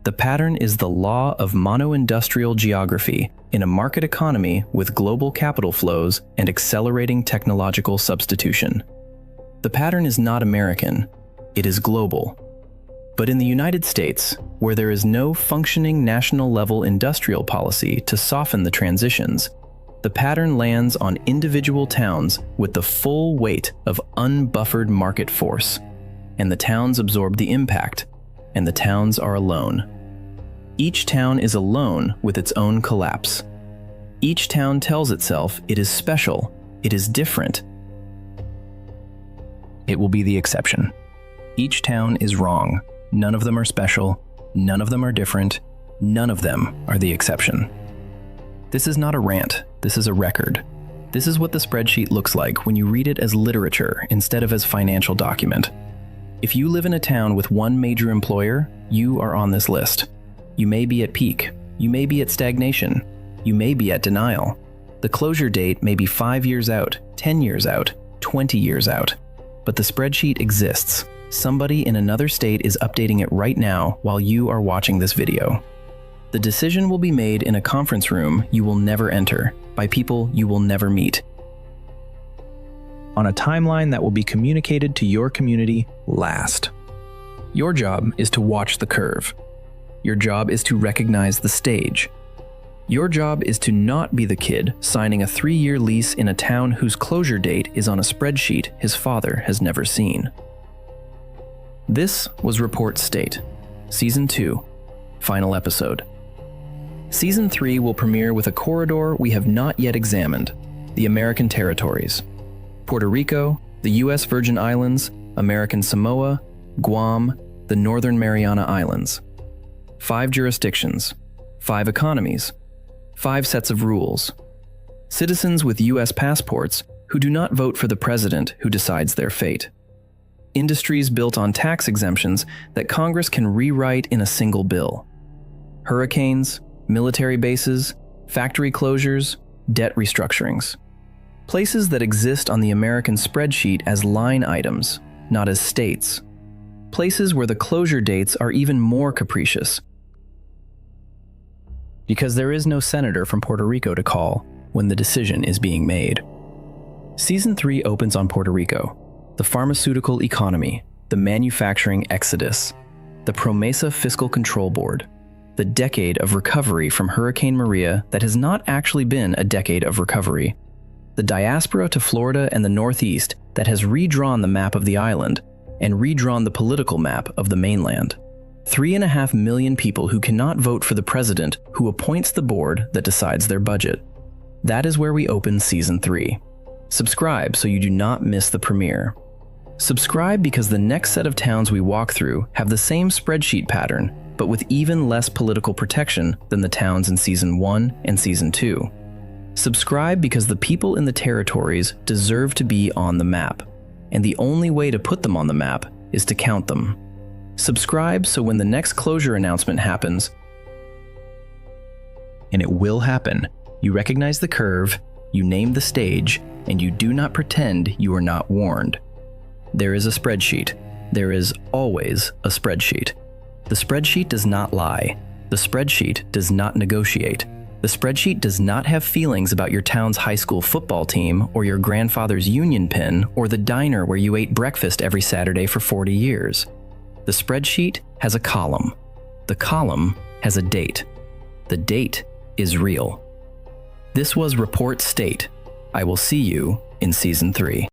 The pattern is the law of mono-industrial geography in a market economy with global capital flows and accelerating technological substitution. The pattern is not American, it is global. But in the United States, where there is no functioning national-level industrial policy to soften the transitions, The pattern lands on individual towns with the full weight of unbuffered market force, and the towns absorb the impact, and the towns are alone. Each town is alone with its own collapse. Each town tells itself it is special, it is different. It will be the exception. Each town is wrong. None of them are special. None of them are different. None of them are the exception. This is not a rant. This is a record. This is what the spreadsheet looks like when you read it as literature instead of as financial document. If you live in a town with one major employer, you are on this list. You may be at peak. You may be at stagnation. You may be at denial. The closure date may be 5 years out, 10 years out, 20 years out. But the spreadsheet exists. Somebody in another state is updating it right now while you are watching this video. The decision will be made in a conference room you will never enter, by people you will never meet, on a timeline that will be communicated to your community last. Your job is to watch the curve. Your job is to recognize the stage. Your job is to not be the kid signing a 3-year lease in a town whose closure date is on a spreadsheet his father has never seen. This was Report State, Season 2, final episode. Season 3 will premiere with a corridor we have not yet examined, the American territories. Puerto Rico, the U.S. Virgin Islands, American Samoa, Guam, the Northern Mariana Islands. 5 jurisdictions, 5 economies, 5 sets of rules. Citizens with U.S. passports who do not vote for the president who decides their fate. Industries built on tax exemptions that Congress can rewrite in a single bill. Hurricanes, military bases, factory closures, debt restructurings. Places that exist on the American spreadsheet as line items, not as states. Places where the closure dates are even more capricious. Because there is no senator from Puerto Rico to call when the decision is being made. Season 3 opens on Puerto Rico, the pharmaceutical economy, the manufacturing exodus, the Promesa Fiscal Control Board, the decade of recovery from Hurricane Maria that has not actually been a decade of recovery, the diaspora to Florida and the Northeast that has redrawn the map of the island and redrawn the political map of the mainland. 3.5 million people who cannot vote for the president who appoints the board that decides their budget. That is where we open Season 3. Subscribe so you do not miss the premiere. Subscribe because the next set of towns we walk through have the same spreadsheet pattern, but with even less political protection than the towns in Season 1 and Season 2. Subscribe because the people in the territories deserve to be on the map, and the only way to put them on the map is to count them. Subscribe so when the next closure announcement happens, and it will happen, you recognize the curve, you name the stage, and you do not pretend you are not warned. There is a spreadsheet. There is always a spreadsheet. The spreadsheet does not lie. The spreadsheet does not negotiate. The spreadsheet does not have feelings about your town's high school football team or your grandfather's union pin or the diner where you ate breakfast every Saturday for 40 years. The spreadsheet has a column. The column has a date. The date is real. This was Report State. I will see you in Season 3.